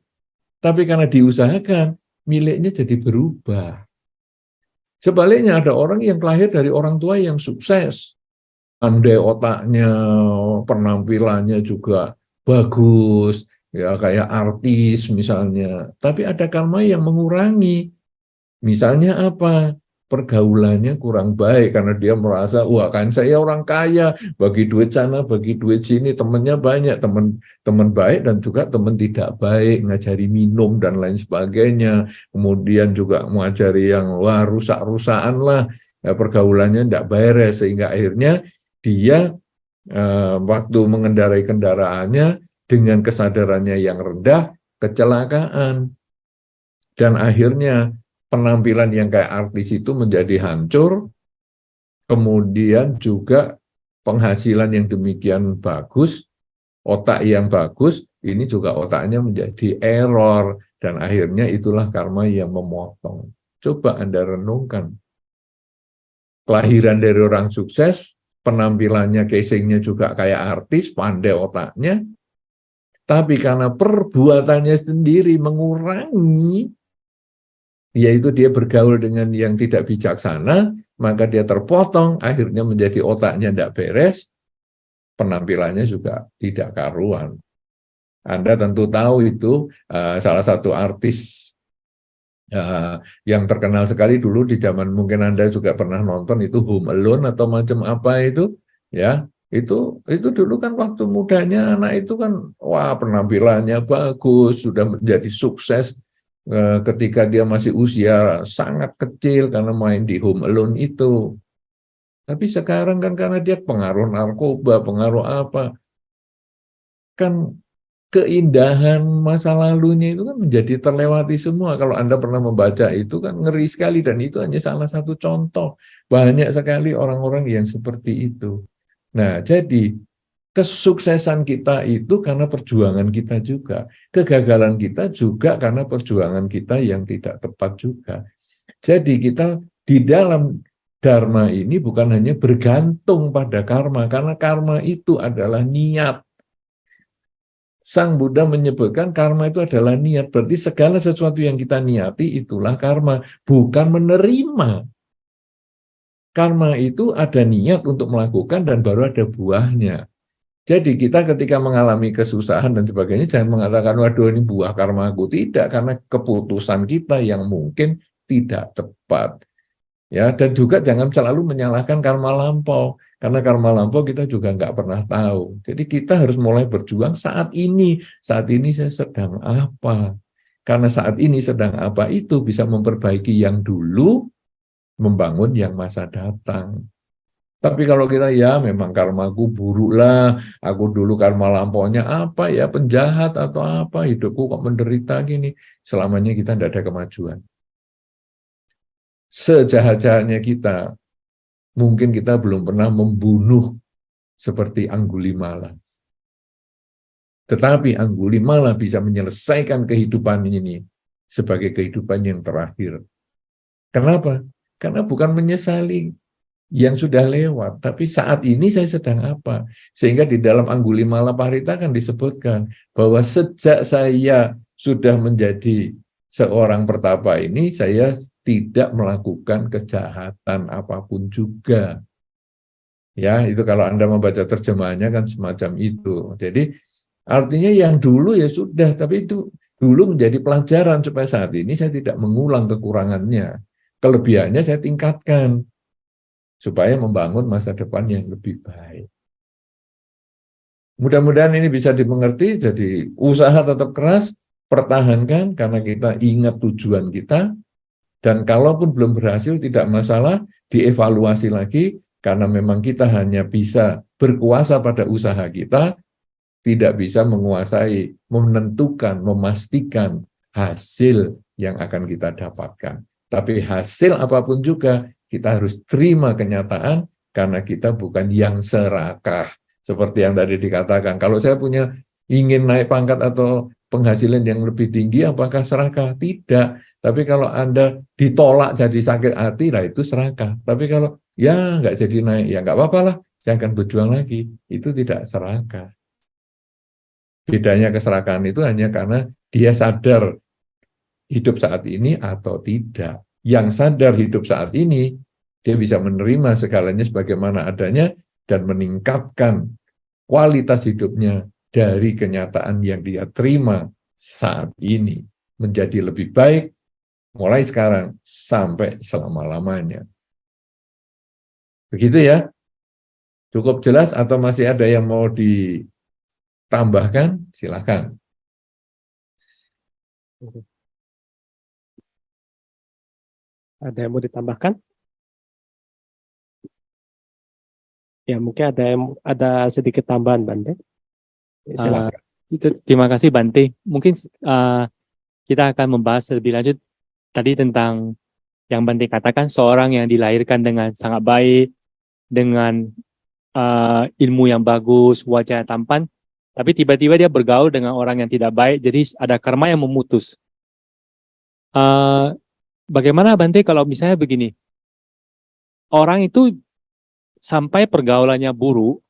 Tapi karena diusahakan, miliknya jadi berubah. Sebaliknya ada orang yang lahir dari orang tua yang sukses. Pandai otaknya, penampilannya juga bagus, ya kayak artis misalnya. Tapi ada karma yang mengurangi. Misalnya apa? Pergaulannya kurang baik karena dia merasa, wah kan saya orang kaya, bagi duit sana, bagi duit sini, temannya banyak, teman baik dan juga teman tidak baik, ngajari minum dan lain sebagainya. Kemudian juga mengajari yang wah rusak-rusakan lah, ya, pergaulannya tidak beres sehingga akhirnya dia waktu mengendarai kendaraannya dengan kesadarannya yang rendah, kecelakaan. Dan akhirnya penampilan yang kayak artis itu menjadi hancur, kemudian juga penghasilan yang demikian bagus, otak yang bagus, ini juga otaknya menjadi error, dan akhirnya itulah karma yang memotong. Coba Anda renungkan. Kelahiran dari orang sukses, penampilannya, casingnya juga kayak artis, pandai otaknya, tapi karena perbuatannya sendiri mengurangi, yaitu dia bergaul dengan yang tidak bijaksana, maka dia terpotong, akhirnya menjadi otaknya tidak beres, penampilannya juga tidak karuan. Anda tentu tahu itu salah satu artis yang terkenal sekali dulu di zaman, mungkin Anda juga pernah nonton itu Home Alone atau macam apa itu, ya. Itu dulu kan waktu mudanya anak itu kan wah penampilannya bagus, sudah menjadi sukses ketika dia masih usia sangat kecil karena main di Home Alone itu. Tapi sekarang kan karena dia pengaruh narkoba, pengaruh apa, kan keindahan masa lalunya itu kan menjadi terlewati semua. Kalau Anda pernah membaca itu kan ngeri sekali, dan itu hanya salah satu contoh. Banyak sekali orang-orang yang seperti itu. Nah, jadi kesuksesan kita itu karena perjuangan kita juga. Kegagalan kita juga karena perjuangan kita yang tidak tepat juga. Jadi kita di dalam dharma ini bukan hanya bergantung pada karma, karena karma itu adalah niat. Sang Buddha menyebutkan karma itu adalah niat. Berarti segala sesuatu yang kita niati itulah karma, bukan menerima. Karma itu ada niat untuk melakukan dan baru ada buahnya. Jadi kita ketika mengalami kesusahan dan sebagainya jangan mengatakan waduh ini buah karma aku, tidak, karena keputusan kita yang mungkin tidak tepat. Ya, dan juga jangan selalu menyalahkan karma lampau, karena karma lampau kita juga nggak pernah tahu. Jadi kita harus mulai berjuang saat ini saya sedang apa, karena saat ini sedang apa itu bisa memperbaiki yang dulu, membangun yang masa datang. Tapi kalau kita ya memang karmaku buruk lah, aku dulu karma lampaunya apa ya, penjahat atau apa, hidupku kok menderita gini, selamanya kita tidak ada kemajuan. Sejahat-jahatnya kita, mungkin kita belum pernah membunuh seperti Anggulimala. Tetapi Anggulimala bisa menyelesaikan kehidupan ini sebagai kehidupan yang terakhir. Kenapa? Karena bukan menyesali yang sudah lewat, tapi saat ini saya sedang apa. Sehingga di dalam Anggulimala Parita kan disebutkan bahwa sejak saya sudah menjadi seorang pertapa ini, saya tidak melakukan kejahatan apapun juga. Ya, itu kalau Anda membaca terjemahannya kan semacam itu. Jadi artinya yang dulu ya sudah, tapi itu dulu menjadi pelajaran supaya saat ini saya tidak mengulang kekurangannya. Kelebihannya saya tingkatkan supaya membangun masa depan yang lebih baik. Mudah-mudahan ini bisa dimengerti, jadi usaha tetap keras, pertahankan karena kita ingat tujuan kita. Dan kalaupun belum berhasil, tidak masalah, dievaluasi lagi, karena memang kita hanya bisa berkuasa pada usaha kita, tidak bisa menguasai, menentukan, memastikan hasil yang akan kita dapatkan. Tapi hasil apapun juga, kita harus terima kenyataan, karena kita bukan yang serakah. Seperti yang tadi dikatakan, kalau saya punya ingin naik pangkat atau penghasilan yang lebih tinggi, apakah serakah? Tidak. Tapi kalau Anda ditolak jadi sakit hati, lah itu serakah. Tapi kalau ya nggak jadi naik, ya nggak apa-apa lah, saya akan berjuang lagi. Itu tidak serakah. Bedanya keserakahan itu hanya karena dia sadar hidup saat ini atau tidak. Yang sadar hidup saat ini, dia bisa menerima segalanya sebagaimana adanya dan meningkatkan kualitas hidupnya dari kenyataan yang dia terima saat ini menjadi lebih baik mulai sekarang sampai selama-lamanya. Begitu ya? Cukup jelas atau masih ada yang mau ditambahkan? Silakan. Ada yang mau ditambahkan? Ya, mungkin ada sedikit tambahan, Bante. Silakan. Terima kasih Bante. Mungkin kita akan membahas lebih lanjut tadi tentang yang Bante katakan, seorang yang dilahirkan dengan sangat baik, dengan ilmu yang bagus, wajah yang tampan, tapi tiba-tiba dia bergaul dengan orang yang tidak baik, jadi ada karma yang memutus. Bagaimana Bante kalau misalnya begini, orang itu sampai pergaulannya buruk,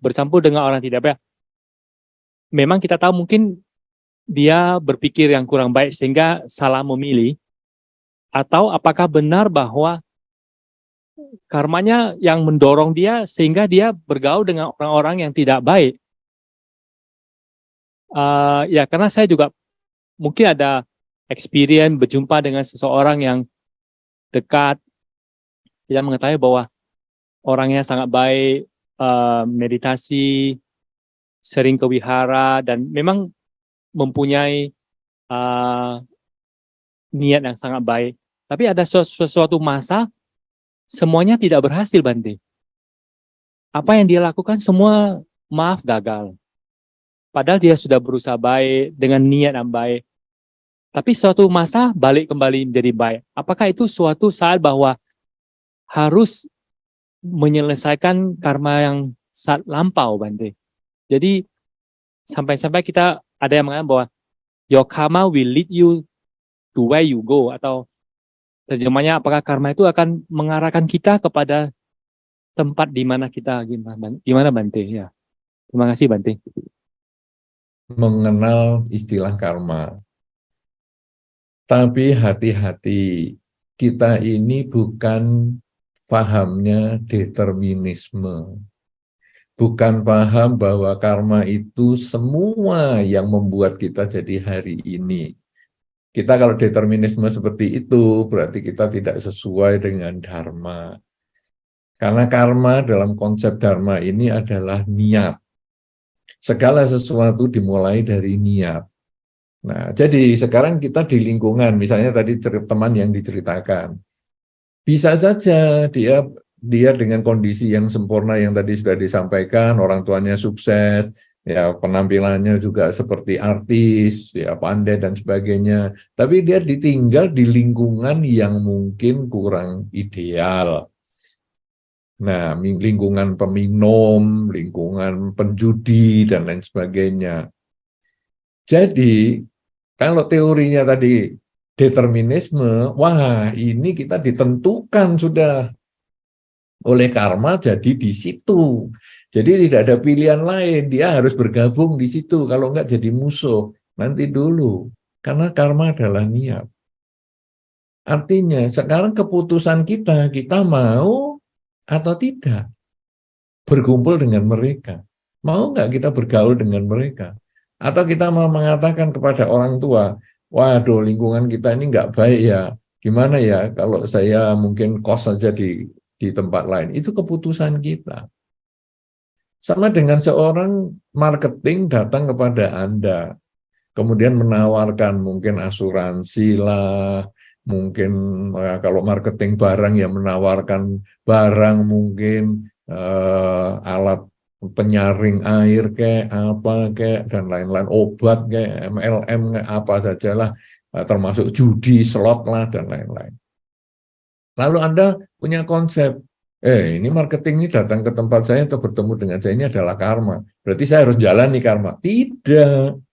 bercampur dengan orang tidak baik, memang kita tahu mungkin dia berpikir yang kurang baik sehingga salah memilih, atau apakah benar bahwa karmanya yang mendorong dia sehingga dia bergaul dengan orang-orang yang tidak baik? Ya karena saya juga mungkin ada experience berjumpa dengan seseorang yang dekat, tidak mengetahui bahwa orangnya sangat baik, meditasi, sering ke wihara, dan memang mempunyai niat yang sangat baik. Tapi ada suatu masa semuanya tidak berhasil, Bante. Apa yang dia lakukan semua maaf gagal. Padahal dia sudah berusaha baik dengan niat yang baik. Tapi suatu masa balik kembali menjadi baik. Apakah itu suatu saat bahwa harus menyelesaikan karma yang saat lampau, Bante? Jadi sampai-sampai kita ada yang mengatakan bahwa your karma will lead you to where you go, atau terjemahnya apakah karma itu akan mengarahkan kita kepada tempat di mana kita gimana Bante? Ya. Terima kasih Bante. mengenal istilah karma. Tapi hati-hati, kita ini bukan pahamnya determinisme. Bukan paham bahwa karma itu semua yang membuat kita jadi hari ini. Kita kalau determinisme seperti itu, berarti kita tidak sesuai dengan dharma. Karena karma dalam konsep dharma ini adalah niat. Segala sesuatu dimulai dari niat. Nah, jadi sekarang kita di lingkungan, misalnya tadi teman yang diceritakan. Bisa saja dia dengan kondisi yang sempurna yang tadi sudah disampaikan, orang tuanya sukses, ya penampilannya juga seperti artis, ya pandai dan sebagainya. Tapi dia ditinggal di lingkungan yang mungkin kurang ideal. Nah, lingkungan peminum, lingkungan penjudi, dan lain sebagainya. Jadi, kalau teorinya tadi determinisme, wah ini kita ditentukan sudah oleh karma jadi di situ. Jadi tidak ada pilihan lain, dia harus bergabung di situ. Kalau enggak jadi musuh, nanti dulu. Karena karma adalah niat. Artinya, sekarang keputusan kita mau atau tidak berkumpul dengan mereka. Mau nggak kita bergaul dengan mereka? Atau kita mau mengatakan kepada orang tua, waduh lingkungan kita ini nggak baik ya, gimana ya kalau saya mungkin kos saja di tempat lain. Itu keputusan kita. Sama dengan seorang marketing datang kepada Anda, kemudian menawarkan mungkin asuransi lah, mungkin kalau marketing barang ya menawarkan barang mungkin alat penyaring air kayak apa kayak dan lain-lain, obat kayak MLM kayak apa sajalah, termasuk judi, slot lah dan lain-lain. Lalu Anda punya konsep, ini marketing ini datang ke tempat saya atau bertemu dengan saya ini adalah karma, berarti saya harus jalani karma. Tidak.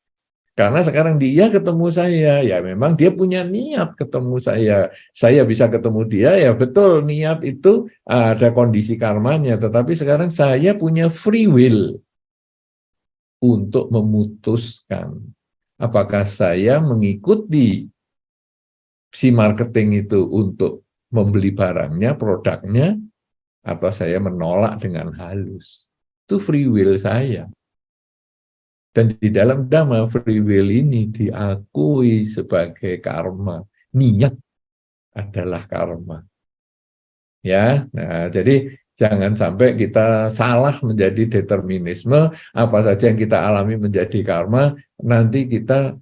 Karena sekarang dia ketemu saya, ya memang dia punya niat ketemu saya bisa ketemu dia, ya betul niat itu ada kondisi karmanya, tetapi sekarang saya punya free will untuk memutuskan apakah saya mengikuti si marketing itu untuk membeli barangnya, produknya, atau saya menolak dengan halus. Itu free will saya. Dan di dalam Dhamma, free will ini diakui sebagai karma. Niat adalah karma. Ya, nah, jadi jangan sampai kita salah menjadi determinisme, apa saja yang kita alami menjadi karma, nanti kita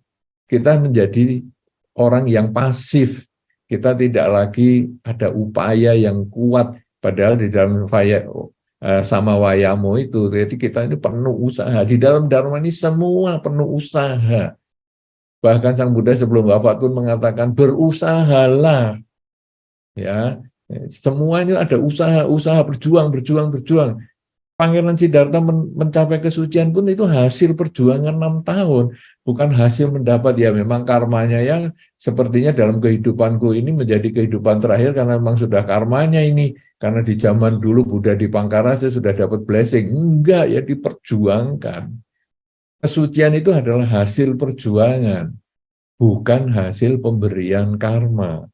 menjadi orang yang pasif. Kita tidak lagi ada upaya yang kuat, padahal di dalam sama wayamo itu, jadi kita ini penuh usaha. Di dalam Dharma ini semua penuh usaha. Bahkan Sang Buddha sebelum wafat pun mengatakan berusahalah. Ya, semuanya ada usaha, berjuang. Pangeran Siddhartha mencapai kesucian pun itu hasil perjuangan 6 tahun, bukan hasil mendapat ya memang karmanya yang sepertinya dalam kehidupanku ini menjadi kehidupan terakhir karena memang sudah karmanya ini, karena di zaman dulu Buddha di Pangkara saya sudah dapat blessing. Enggak, ya diperjuangkan. Kesucian itu adalah hasil perjuangan, bukan hasil pemberian karma.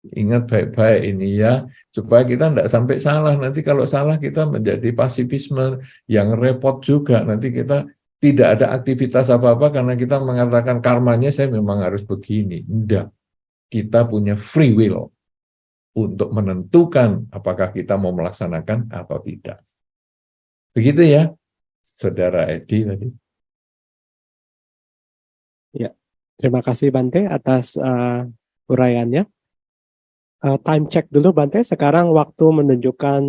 Ingat baik-baik ini ya, supaya kita tidak sampai salah. Nanti kalau salah kita menjadi pasifisme yang repot juga. Nanti kita tidak ada aktivitas apa-apa karena kita mengatakan karmanya saya memang harus begini. Tidak. Kita punya free will untuk menentukan apakah kita mau melaksanakan atau tidak. Begitu ya, Saudara Edi tadi. Ya, terima kasih Bante atas uraiannya. Time check dulu Bante, sekarang waktu menunjukkan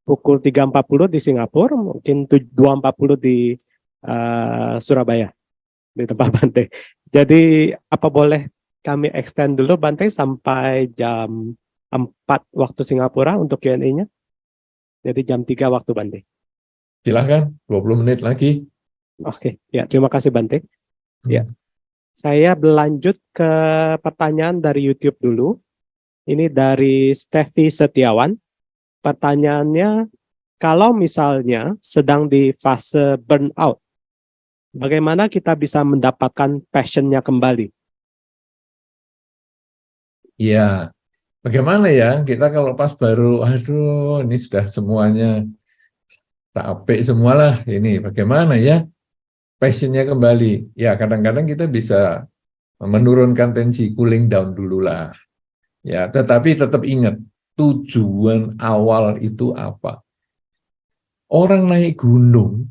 pukul 3.40 di Singapura, mungkin 2.40 di Surabaya, di tempat Bante. Jadi apa boleh kami extend dulu Bante sampai jam 4 waktu Singapura untuk Q&A-nya? Jadi jam 3 waktu Bante. Silahkan, 20 menit lagi. Oke, ya terima kasih Bante. Ya, saya berlanjut ke pertanyaan dari YouTube dulu. Ini dari Steffi Setiawan. Pertanyaannya, kalau misalnya sedang di fase burnout bagaimana kita bisa mendapatkan passionnya kembali? Ya, bagaimana ya kita kalau pas baru, aduh ini sudah semuanya capek semualah ini, bagaimana ya passionnya kembali? Ya kadang-kadang kita bisa menurunkan tensi, cooling down dulu lah. Ya, tetapi tetap ingat tujuan awal itu apa? Orang naik gunung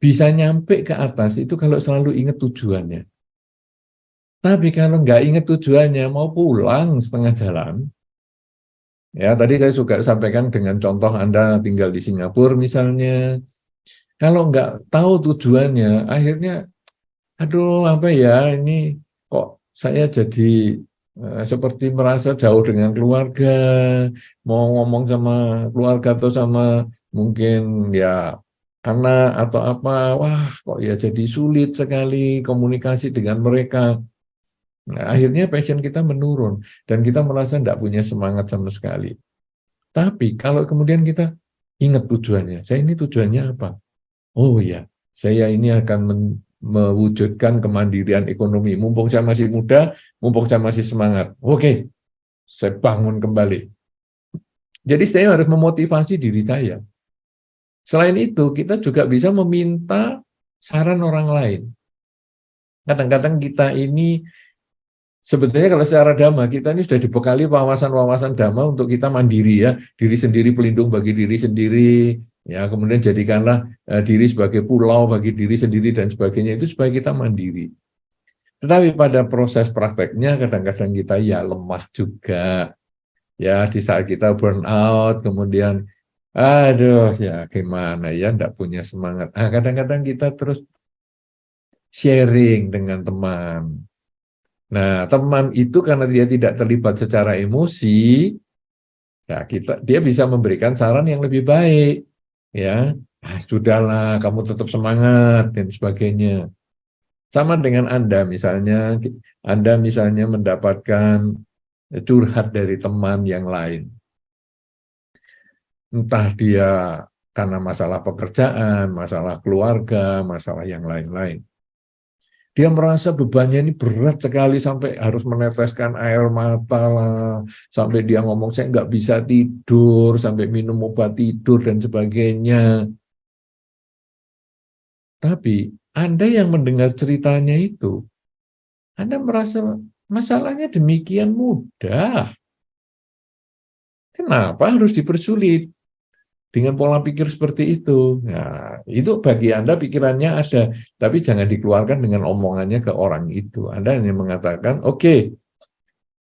bisa nyampe ke atas itu kalau selalu ingat tujuannya. Tapi kalau nggak ingat tujuannya, mau pulang setengah jalan, ya tadi saya juga sampaikan dengan contoh Anda tinggal di Singapura misalnya, kalau nggak tahu tujuannya, akhirnya, aduh apa ya ini kok saya jadi seperti merasa jauh dengan keluarga, mau ngomong sama keluarga atau sama mungkin ya anak atau apa, wah kok ya jadi sulit sekali komunikasi dengan mereka. Nah, akhirnya passion kita menurun dan kita merasa tidak punya semangat sama sekali. Tapi kalau kemudian kita ingat tujuannya, saya ini tujuannya apa? Oh ya, saya ini akan mewujudkan kemandirian ekonomi. Mumpung saya masih muda, mumpung saya masih semangat. Oke, saya bangun kembali. Jadi saya harus memotivasi diri saya. Selain itu, kita juga bisa meminta saran orang lain. Kadang-kadang kita ini sebetulnya kalau secara dhamma, kita ini sudah dibekali wawasan-wawasan dhamma untuk kita mandiri ya, diri sendiri pelindung bagi diri sendiri, ya kemudian jadikanlah diri sebagai pulau bagi diri sendiri dan sebagainya, itu supaya kita mandiri. Tetapi pada proses prakteknya kadang-kadang kita ya lemah juga, ya di saat kita burn out, kemudian aduh ya gimana ya, enggak punya semangat. Kadang-kadang kita terus sharing dengan teman. Nah, teman itu karena dia tidak terlibat secara emosi, ya dia bisa memberikan saran yang lebih baik, ya. Sudahlah, kamu tetap semangat dan sebagainya. Sama dengan Anda misalnya mendapatkan curhat dari teman yang lain. Entah dia karena masalah pekerjaan, masalah keluarga, masalah yang lain-lain. Dia merasa bebannya ini berat sekali sampai harus meneteskan air mata lah, sampai dia ngomong saya nggak bisa tidur, sampai minum obat tidur dan sebagainya. Tapi Anda yang mendengar ceritanya itu, Anda merasa masalahnya demikian mudah. Kenapa harus dipersulit? Dengan pola pikir seperti itu. Nah, itu bagi Anda pikirannya ada, tapi jangan dikeluarkan dengan omongannya ke orang itu. Anda hanya mengatakan, oke,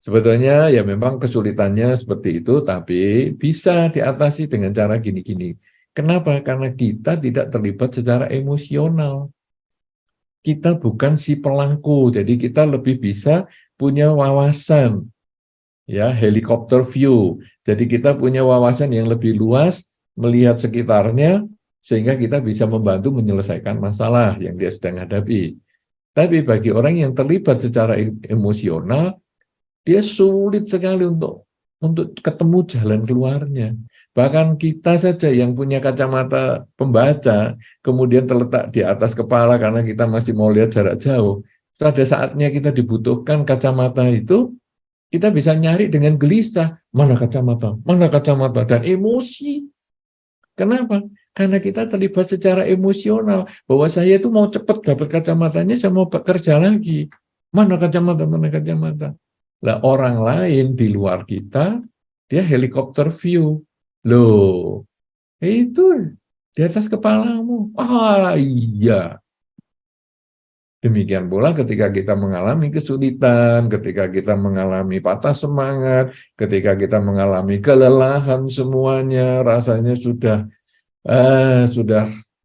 sebetulnya ya memang kesulitannya seperti itu, tapi bisa diatasi dengan cara gini-gini. Kenapa? Karena kita tidak terlibat secara emosional. Kita bukan si pelaku, jadi kita lebih bisa punya wawasan, ya helikopter view. Jadi kita punya wawasan yang lebih luas, melihat sekitarnya, sehingga kita bisa membantu menyelesaikan masalah yang dia sedang hadapi. Tapi bagi orang yang terlibat secara emosional, dia sulit sekali untuk ketemu jalan keluarnya. Bahkan kita saja yang punya kacamata pembaca, kemudian terletak di atas kepala karena kita masih mau lihat jarak jauh, pada saatnya kita dibutuhkan kacamata itu, kita bisa nyari dengan gelisah, mana kacamata, dan emosi. Kenapa? Karena kita terlibat secara emosional, bahwa saya itu mau cepat dapat kacamatanya, saya mau bekerja lagi. Mana kacamata, mana kacamata. Lah orang lain di luar kita, dia helikopter view. Loh, itu di atas kepalamu. Iya. Demikian pula ketika kita mengalami kesulitan, ketika kita mengalami patah semangat, ketika kita mengalami kelelahan semuanya, rasanya sudah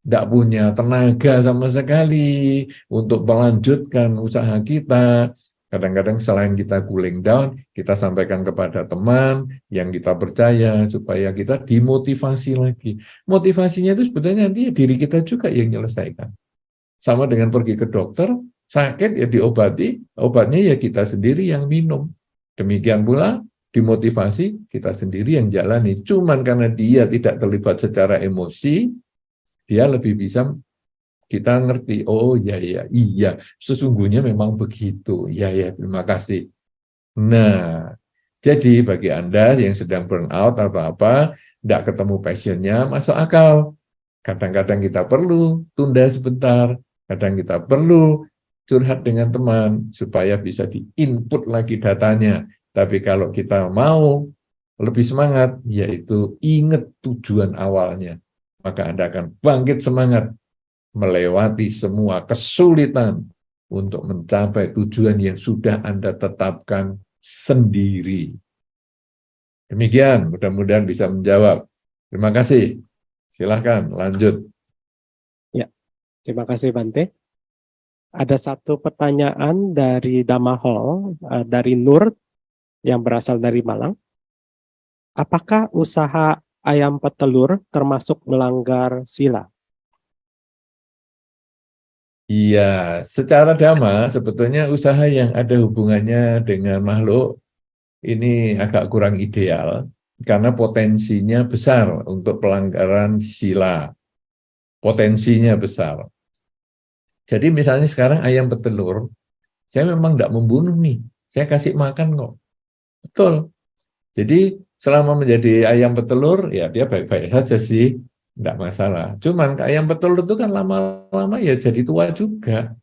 tidak punya tenaga sama sekali untuk melanjutkan usaha kita. Kadang-kadang selain kita cooling down, kita sampaikan kepada teman yang kita percaya supaya kita dimotivasi lagi. Motivasinya itu sebetulnya nanti diri kita juga yang menyelesaikan. Sama dengan pergi ke dokter, sakit ya diobati, obatnya ya kita sendiri yang minum. Demikian pula dimotivasi kita sendiri yang jalani. Cuman karena dia tidak terlibat secara emosi, dia lebih bisa kita ngerti, oh iya, sesungguhnya memang begitu. Ya, terima kasih. Nah, jadi bagi Anda yang sedang burn out atau apa, tidak ketemu passionnya, masuk akal. Kadang-kadang kita perlu tunda sebentar, kadang kita perlu curhat dengan teman supaya bisa di-input lagi datanya. Tapi kalau kita mau lebih semangat, yaitu ingat tujuan awalnya. Maka Anda akan bangkit semangat, melewati semua kesulitan untuk mencapai tujuan yang sudah Anda tetapkan sendiri. Demikian, mudah-mudahan bisa menjawab. Terima kasih. Silahkan lanjut. Terima kasih Bante. Ada satu pertanyaan dari Damahol, dari Nur yang berasal dari Malang. Apakah usaha ayam petelur termasuk melanggar sila? Iya, secara dhamma sebetulnya usaha yang ada hubungannya dengan makhluk ini agak kurang ideal karena potensinya besar untuk pelanggaran sila. Potensinya besar. Jadi misalnya sekarang ayam petelur, saya memang tidak membunuh nih, saya kasih makan kok. Betul. Jadi selama menjadi ayam petelur, ya dia baik-baik saja sih. Enggak masalah. Cuman ayam petelur itu kan lama-lama ya jadi tua juga.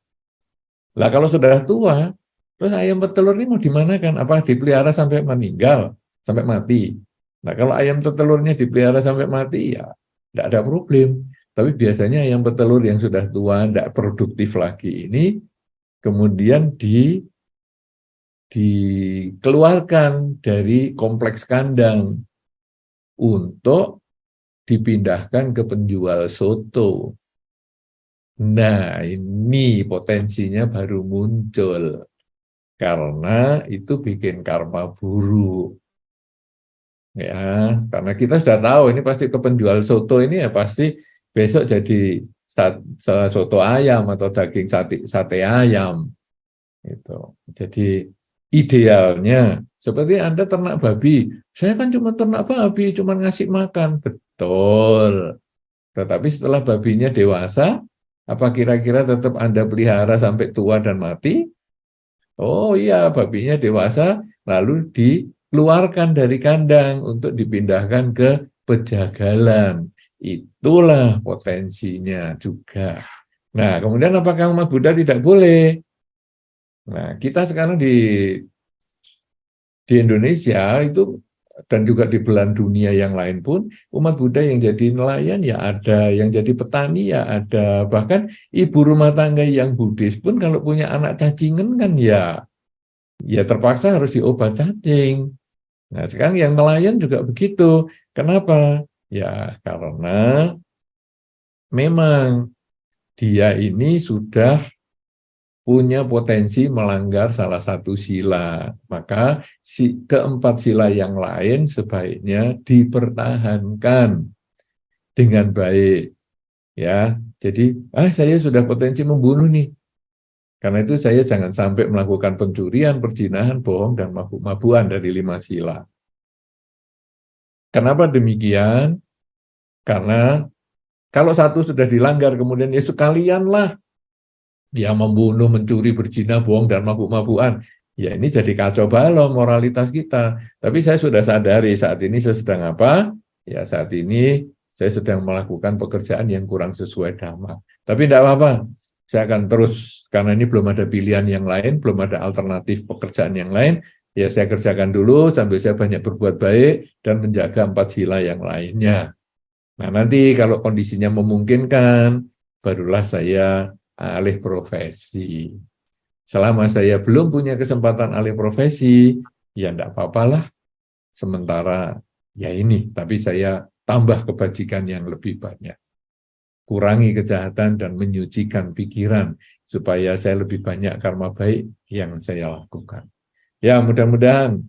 Lah kalau sudah tua, terus ayam petelur ini mau dimanakan? Apa dipelihara sampai meninggal, sampai mati? Nah kalau ayam petelurnya dipelihara sampai mati, ya enggak ada problem. Tapi biasanya ayam petelur yang sudah tua, enggak produktif lagi ini, kemudian dikeluarkan dari kompleks kandang untuk dipindahkan ke penjual soto. Nah, ini potensinya baru muncul. Karena itu bikin karma buruk. Ya, karena kita sudah tahu ini pasti ke penjual soto ini ya pasti besok jadi soto ayam atau daging sate ayam. Itu. Jadi idealnya seperti Anda ternak babi. Saya kan cuma ternak babi, cuma ngasih makan. Betul. Tetapi setelah babinya dewasa, apa kira-kira tetap Anda pelihara sampai tua dan mati? Oh iya, babinya dewasa, lalu dikeluarkan dari kandang untuk dipindahkan ke pejagalan. Itulah potensinya juga. Nah, kemudian apakah umat Buddha tidak boleh? Nah, kita sekarang di Indonesia itu dan juga di belahan dunia yang lain pun umat Buddha yang jadi nelayan ya ada, yang jadi petani ya ada, bahkan ibu rumah tangga yang Buddhis pun kalau punya anak cacingan kan ya terpaksa harus diobat cacing. Nah sekarang yang nelayan juga begitu. Kenapa? Ya karena memang dia ini sudah punya potensi melanggar salah satu sila, maka keempat sila yang lain sebaiknya dipertahankan dengan baik. Ya, jadi saya sudah potensi membunuh nih, karena itu saya jangan sampai melakukan pencurian, perzinahan, bohong dan mabuk-mabukan dari 5 sila. Kenapa demikian? Karena kalau satu sudah dilanggar, kemudian ya sekalianlah ya membunuh, mencuri, berzina, bohong, dan mabuk-mabukan. Ya ini jadi kacau balau moralitas kita. Tapi saya sudah sadari saat ini saya sedang apa? Ya saat ini saya sedang melakukan pekerjaan yang kurang sesuai dhamma. Tapi tidak apa-apa. Saya akan terus, karena ini belum ada pilihan yang lain, belum ada alternatif pekerjaan yang lain, ya saya kerjakan dulu sambil saya banyak berbuat baik dan menjaga 4 sila yang lainnya. Nah nanti kalau kondisinya memungkinkan, barulah saya alih profesi. Selama saya belum punya kesempatan alih profesi, ya enggak apa-apalah. Sementara ya ini, tapi saya tambah kebajikan yang lebih banyak. Kurangi kejahatan dan menyucikan pikiran, supaya saya lebih banyak karma baik yang saya lakukan. Ya mudah-mudahan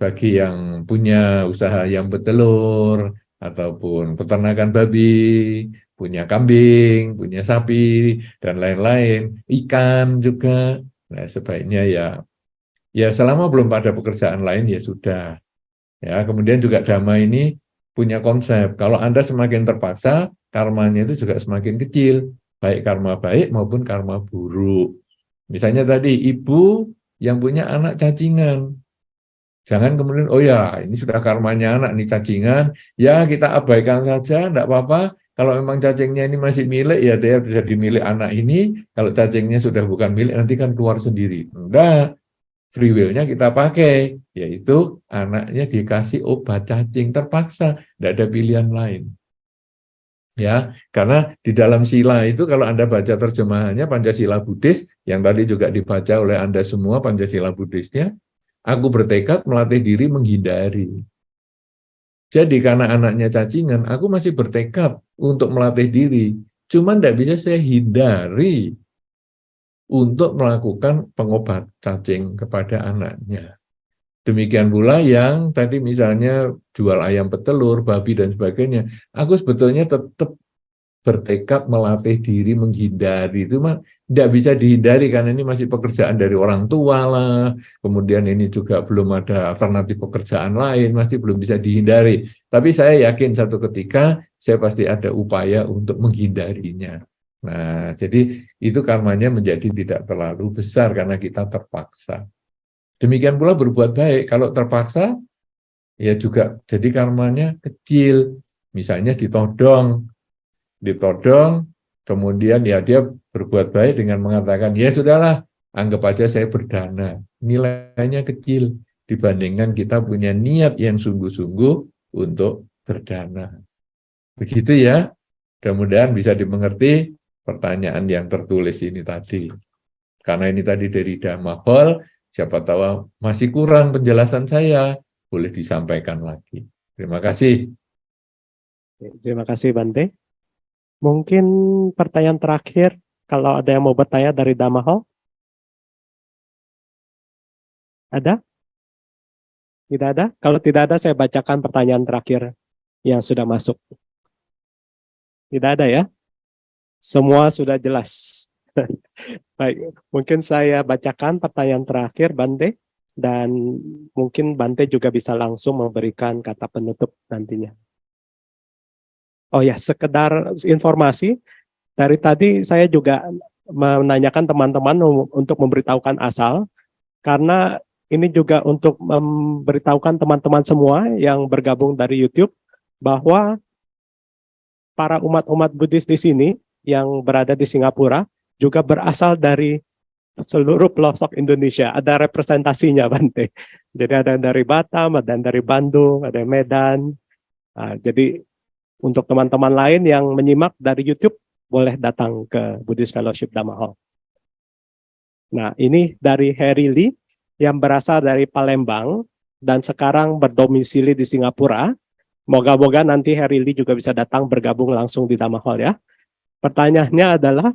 bagi yang punya usaha yang bertelur, ataupun peternakan babi, punya kambing, punya sapi, dan lain-lain, ikan juga. Nah, sebaiknya ya selama belum ada pekerjaan lain ya sudah. Ya, kemudian juga Dhamma ini punya konsep. Kalau Anda semakin terpaksa, karmanya itu juga semakin kecil. baik karma baik maupun karma buruk. Misalnya tadi ibu yang punya anak cacingan, jangan kemudian, oh ya ini sudah karmanya anak nih cacingan, ya kita abaikan saja, enggak apa-apa. Kalau memang cacingnya ini masih milik, ya dia bisa dimilih anak ini. Kalau cacingnya sudah bukan milik, nanti kan keluar sendiri. Enggak, free will-nya kita pakai, yaitu anaknya dikasih obat cacing terpaksa, enggak ada pilihan lain. Ya, karena di dalam sila itu kalau Anda baca terjemahannya Pancasila Buddhis, yang tadi juga dibaca oleh Anda semua Pancasila Buddhisnya, aku bertekad melatih diri menghindari. Jadi karena anaknya cacingan, aku masih bertekad untuk melatih diri. Cuma tidak bisa saya hindari untuk melakukan pengobat cacing kepada anaknya. Demikian pula yang tadi misalnya jual ayam petelur, babi dan sebagainya. Aku sebetulnya tetap bertekad melatih diri menghindari. Itu mah tidak bisa dihindari karena ini masih pekerjaan dari orang tua lah. Kemudian ini juga belum ada alternatif pekerjaan lain, masih belum bisa dihindari. Tapi saya yakin satu ketika saya pasti ada upaya untuk menghindarinya. Nah, jadi itu karmanya menjadi tidak terlalu besar karena kita terpaksa. Demikian pula berbuat baik, kalau terpaksa, ya juga jadi karmanya kecil. Misalnya ditodong, kemudian ya dia berbuat baik dengan mengatakan, ya sudahlah, anggap aja saya berdana. Nilainya kecil dibandingkan kita punya niat yang sungguh-sungguh untuk berdana. Begitu ya, mudah-mudahan bisa dimengerti pertanyaan yang tertulis ini tadi. Karena ini tadi dari Dhamma Hall, siapa tahu masih kurang penjelasan saya, boleh disampaikan lagi. Terima kasih. Terima kasih Bante. Mungkin pertanyaan terakhir, kalau ada yang mau bertanya dari Dhamma Hall. Ada? Tidak ada? Kalau tidak ada, saya bacakan pertanyaan terakhir yang sudah masuk. Tidak ada ya? Semua sudah jelas. Baik, mungkin saya bacakan pertanyaan terakhir Bante, dan mungkin Bante juga bisa langsung memberikan kata penutup nantinya. Oh ya, sekedar informasi, dari tadi saya juga menanyakan teman-teman untuk memberitahukan asal, karena ini juga untuk memberitahukan teman-teman semua yang bergabung dari YouTube, bahwa para umat-umat Buddhis di sini yang berada di Singapura juga berasal dari seluruh pelosok Indonesia. Ada representasinya Bante. Jadi ada yang dari Batam, ada yang dari Bandung, ada yang Medan. Nah, jadi untuk teman-teman lain yang menyimak dari YouTube, boleh datang ke Buddhist Fellowship Dhamma Hall. Nah, ini dari Harry Lee yang berasal dari Palembang dan sekarang berdomisili di Singapura. Moga-moga nanti Harry Lee juga bisa datang bergabung langsung di Dhamma Hall ya. Pertanyaannya adalah,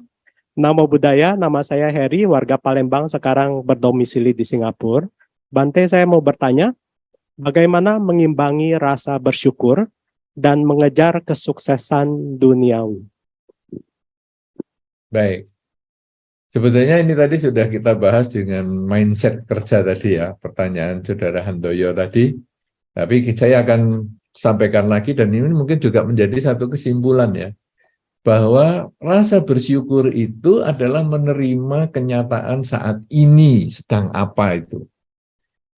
Namo Buddhaya, nama saya Harry, warga Palembang, sekarang berdomisili di Singapura. Bante, saya mau bertanya, bagaimana mengimbangi rasa bersyukur dan mengejar kesuksesan duniawi? Baik. Sebetulnya ini tadi sudah kita bahas dengan mindset kerja tadi ya, pertanyaan Saudara Handoyo tadi. Tapi saya akan sampaikan lagi, dan ini mungkin juga menjadi satu kesimpulan ya, bahwa rasa bersyukur itu adalah menerima kenyataan saat ini sedang apa itu.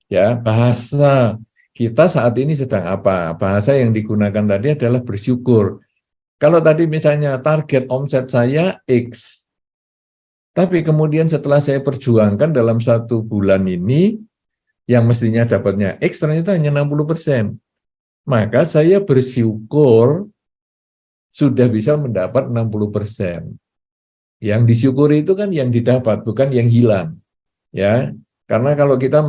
Ya, bahasa kita saat ini sedang apa? Bahasa yang digunakan tadi adalah bersyukur. Kalau tadi misalnya target omset saya X, tapi kemudian setelah saya perjuangkan dalam 1 bulan ini, yang mestinya dapatnya X ternyata hanya 60%. Maka saya bersyukur sudah bisa mendapat 60%. Yang disyukuri itu kan yang didapat, bukan yang hilang. Ya, karena kalau kita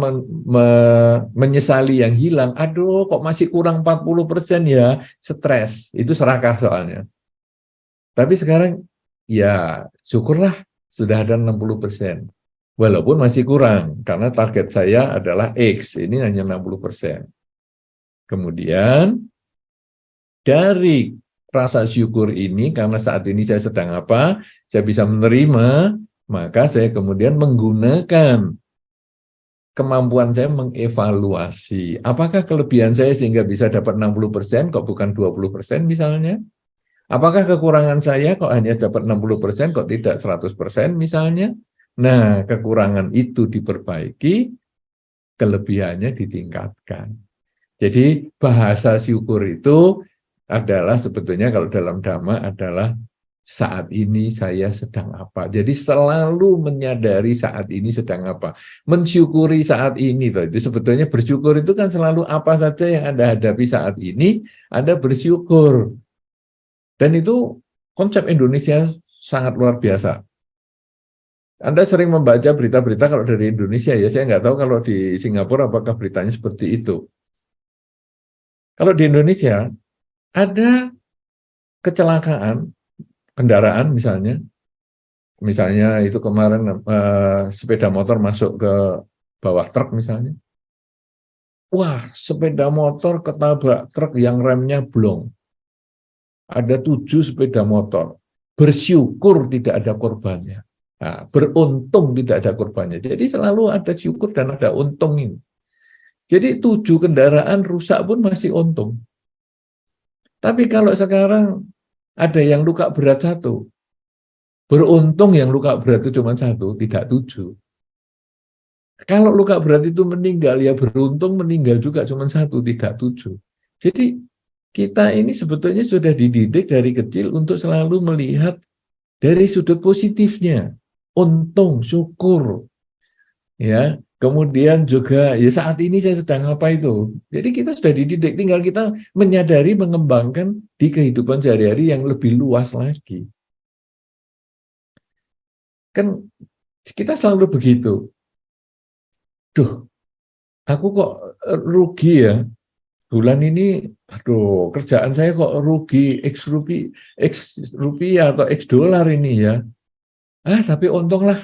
menyesali yang hilang, aduh kok masih kurang 40% ya, stres, itu serakah soalnya. Tapi sekarang, ya syukurlah sudah ada 60%. Walaupun masih kurang, karena target saya adalah X, ini hanya 60%. Kemudian, dari rasa syukur ini, karena saat ini saya sedang apa, saya bisa menerima, maka saya kemudian menggunakan kemampuan saya mengevaluasi. Apakah kelebihan saya sehingga bisa dapat 60%, kok bukan 20% misalnya? Apakah kekurangan saya kok hanya dapat 60%, kok tidak 100% misalnya? Nah, kekurangan itu diperbaiki, kelebihannya ditingkatkan. Jadi bahasa syukur itu adalah sebetulnya kalau dalam Dhamma adalah saat ini saya sedang apa. Jadi selalu menyadari saat ini sedang apa. Mensyukuri saat ini. Itu sebetulnya bersyukur itu kan selalu apa saja yang Anda hadapi saat ini, Anda bersyukur. Dan itu konsep Indonesia sangat luar biasa. Anda sering membaca berita-berita kalau dari Indonesia ya, saya nggak tahu kalau di Singapura apakah beritanya seperti itu. Kalau di Indonesia ada kecelakaan kendaraan misalnya itu kemarin sepeda motor masuk ke bawah truk misalnya. Wah, sepeda motor ketabrak truk yang remnya blong. Ada 7 sepeda motor. Bersyukur tidak ada korbannya. Nah, beruntung tidak ada korbannya. Jadi selalu ada syukur dan ada untung ini. Jadi 7 kendaraan rusak pun masih untung. Tapi kalau sekarang ada yang luka berat 1, beruntung yang luka berat itu cuma 1, tidak 7. Kalau luka berat itu meninggal, ya beruntung meninggal juga cuma 1, tidak 7. Jadi kita ini sebetulnya sudah dididik dari kecil untuk selalu melihat dari sudut positifnya, untung, syukur, ya. Kemudian juga ya saat ini saya sedang apa itu. Jadi kita sudah dididik, tinggal kita menyadari, mengembangkan di kehidupan sehari-hari yang lebih luas lagi. Kan kita selalu begitu. Duh, aku kok rugi ya. Bulan ini, aduh, kerjaan saya kok rugi X rupiah atau X dolar ini ya. Tapi untunglah,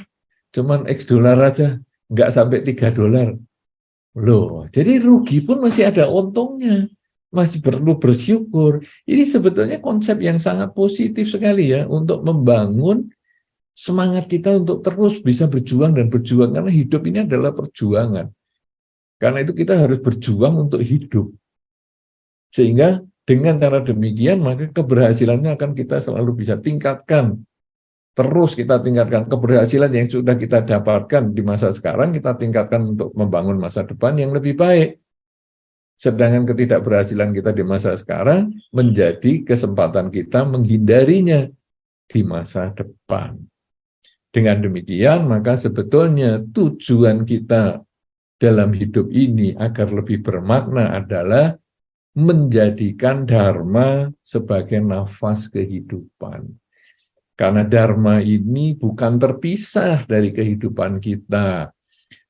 cuman X dolar aja, nggak sampai 3 dolar. Loh, jadi rugi pun masih ada untungnya. Masih perlu bersyukur. Ini sebetulnya konsep yang sangat positif sekali ya, untuk membangun semangat kita untuk terus bisa berjuang dan berjuang. Karena hidup ini adalah perjuangan. Karena itu kita harus berjuang untuk hidup. Sehingga dengan cara demikian maka keberhasilannya akan kita selalu bisa tingkatkan. Terus kita tingkatkan keberhasilan yang sudah kita dapatkan di masa sekarang, kita tingkatkan untuk membangun masa depan yang lebih baik. Sedangkan ketidakberhasilan kita di masa sekarang menjadi kesempatan kita menghindarinya di masa depan. Dengan demikian maka sebetulnya tujuan kita dalam hidup ini agar lebih bermakna adalah menjadikan dharma sebagai nafas kehidupan. Karena dharma ini bukan terpisah dari kehidupan kita.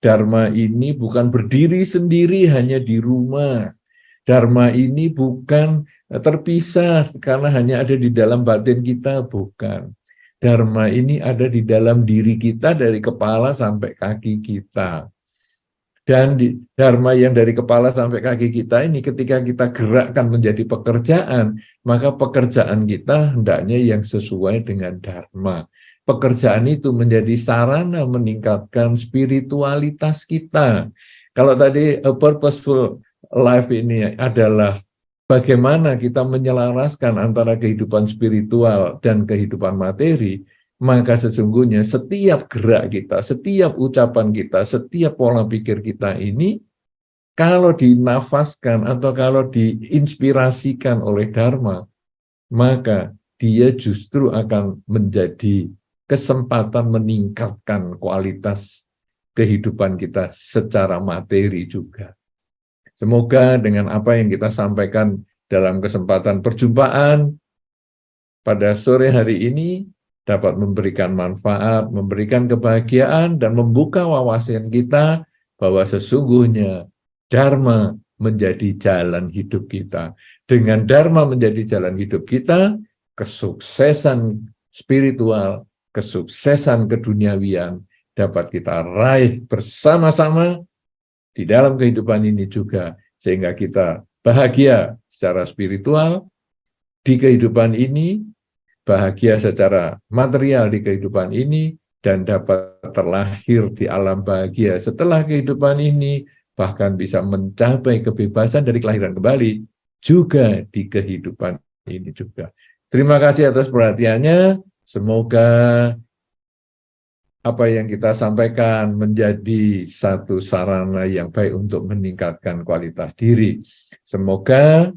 Dharma ini bukan berdiri sendiri hanya di rumah. Dharma ini bukan terpisah karena hanya ada di dalam batin kita, bukan. Dharma ini ada di dalam diri kita dari kepala sampai kaki kita. Dan di dharma yang dari kepala sampai kaki kita ini ketika kita gerakkan menjadi pekerjaan, maka pekerjaan kita hendaknya yang sesuai dengan dharma. Pekerjaan itu menjadi sarana meningkatkan spiritualitas kita. Kalau tadi a purposeful life ini adalah bagaimana kita menyelaraskan antara kehidupan spiritual dan kehidupan materi, maka sesungguhnya setiap gerak kita, setiap ucapan kita, setiap pola pikir kita ini, kalau dinafaskan atau kalau diinspirasikan oleh Dharma, maka dia justru akan menjadi kesempatan meningkatkan kualitas kehidupan kita secara materi juga. Semoga dengan apa yang kita sampaikan dalam kesempatan perjumpaan pada sore hari ini, dapat memberikan manfaat, memberikan kebahagiaan, dan membuka wawasan kita bahwa sesungguhnya Dharma menjadi jalan hidup kita. Dengan Dharma menjadi jalan hidup kita, kesuksesan spiritual, kesuksesan keduniawian dapat kita raih bersama-sama di dalam kehidupan ini juga. Sehingga kita bahagia secara spiritual di kehidupan ini, bahagia secara material di kehidupan ini, dan dapat terlahir di alam bahagia setelah kehidupan ini, bahkan bisa mencapai kebebasan dari kelahiran kembali juga di kehidupan ini juga. Terima kasih atas perhatiannya. Semoga apa yang kita sampaikan menjadi satu sarana yang baik untuk meningkatkan kualitas diri. Semoga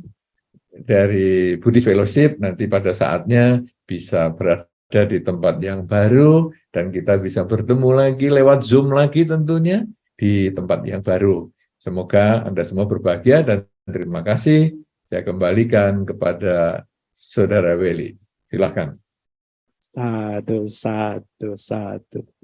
dari Buddhist Fellowship nanti pada saatnya bisa berada di tempat yang baru dan kita bisa bertemu lagi lewat Zoom lagi tentunya di tempat yang baru. Semoga Anda semua berbahagia dan terima kasih. Saya kembalikan kepada Saudara Welly. Silakan. Satu, satu, satu.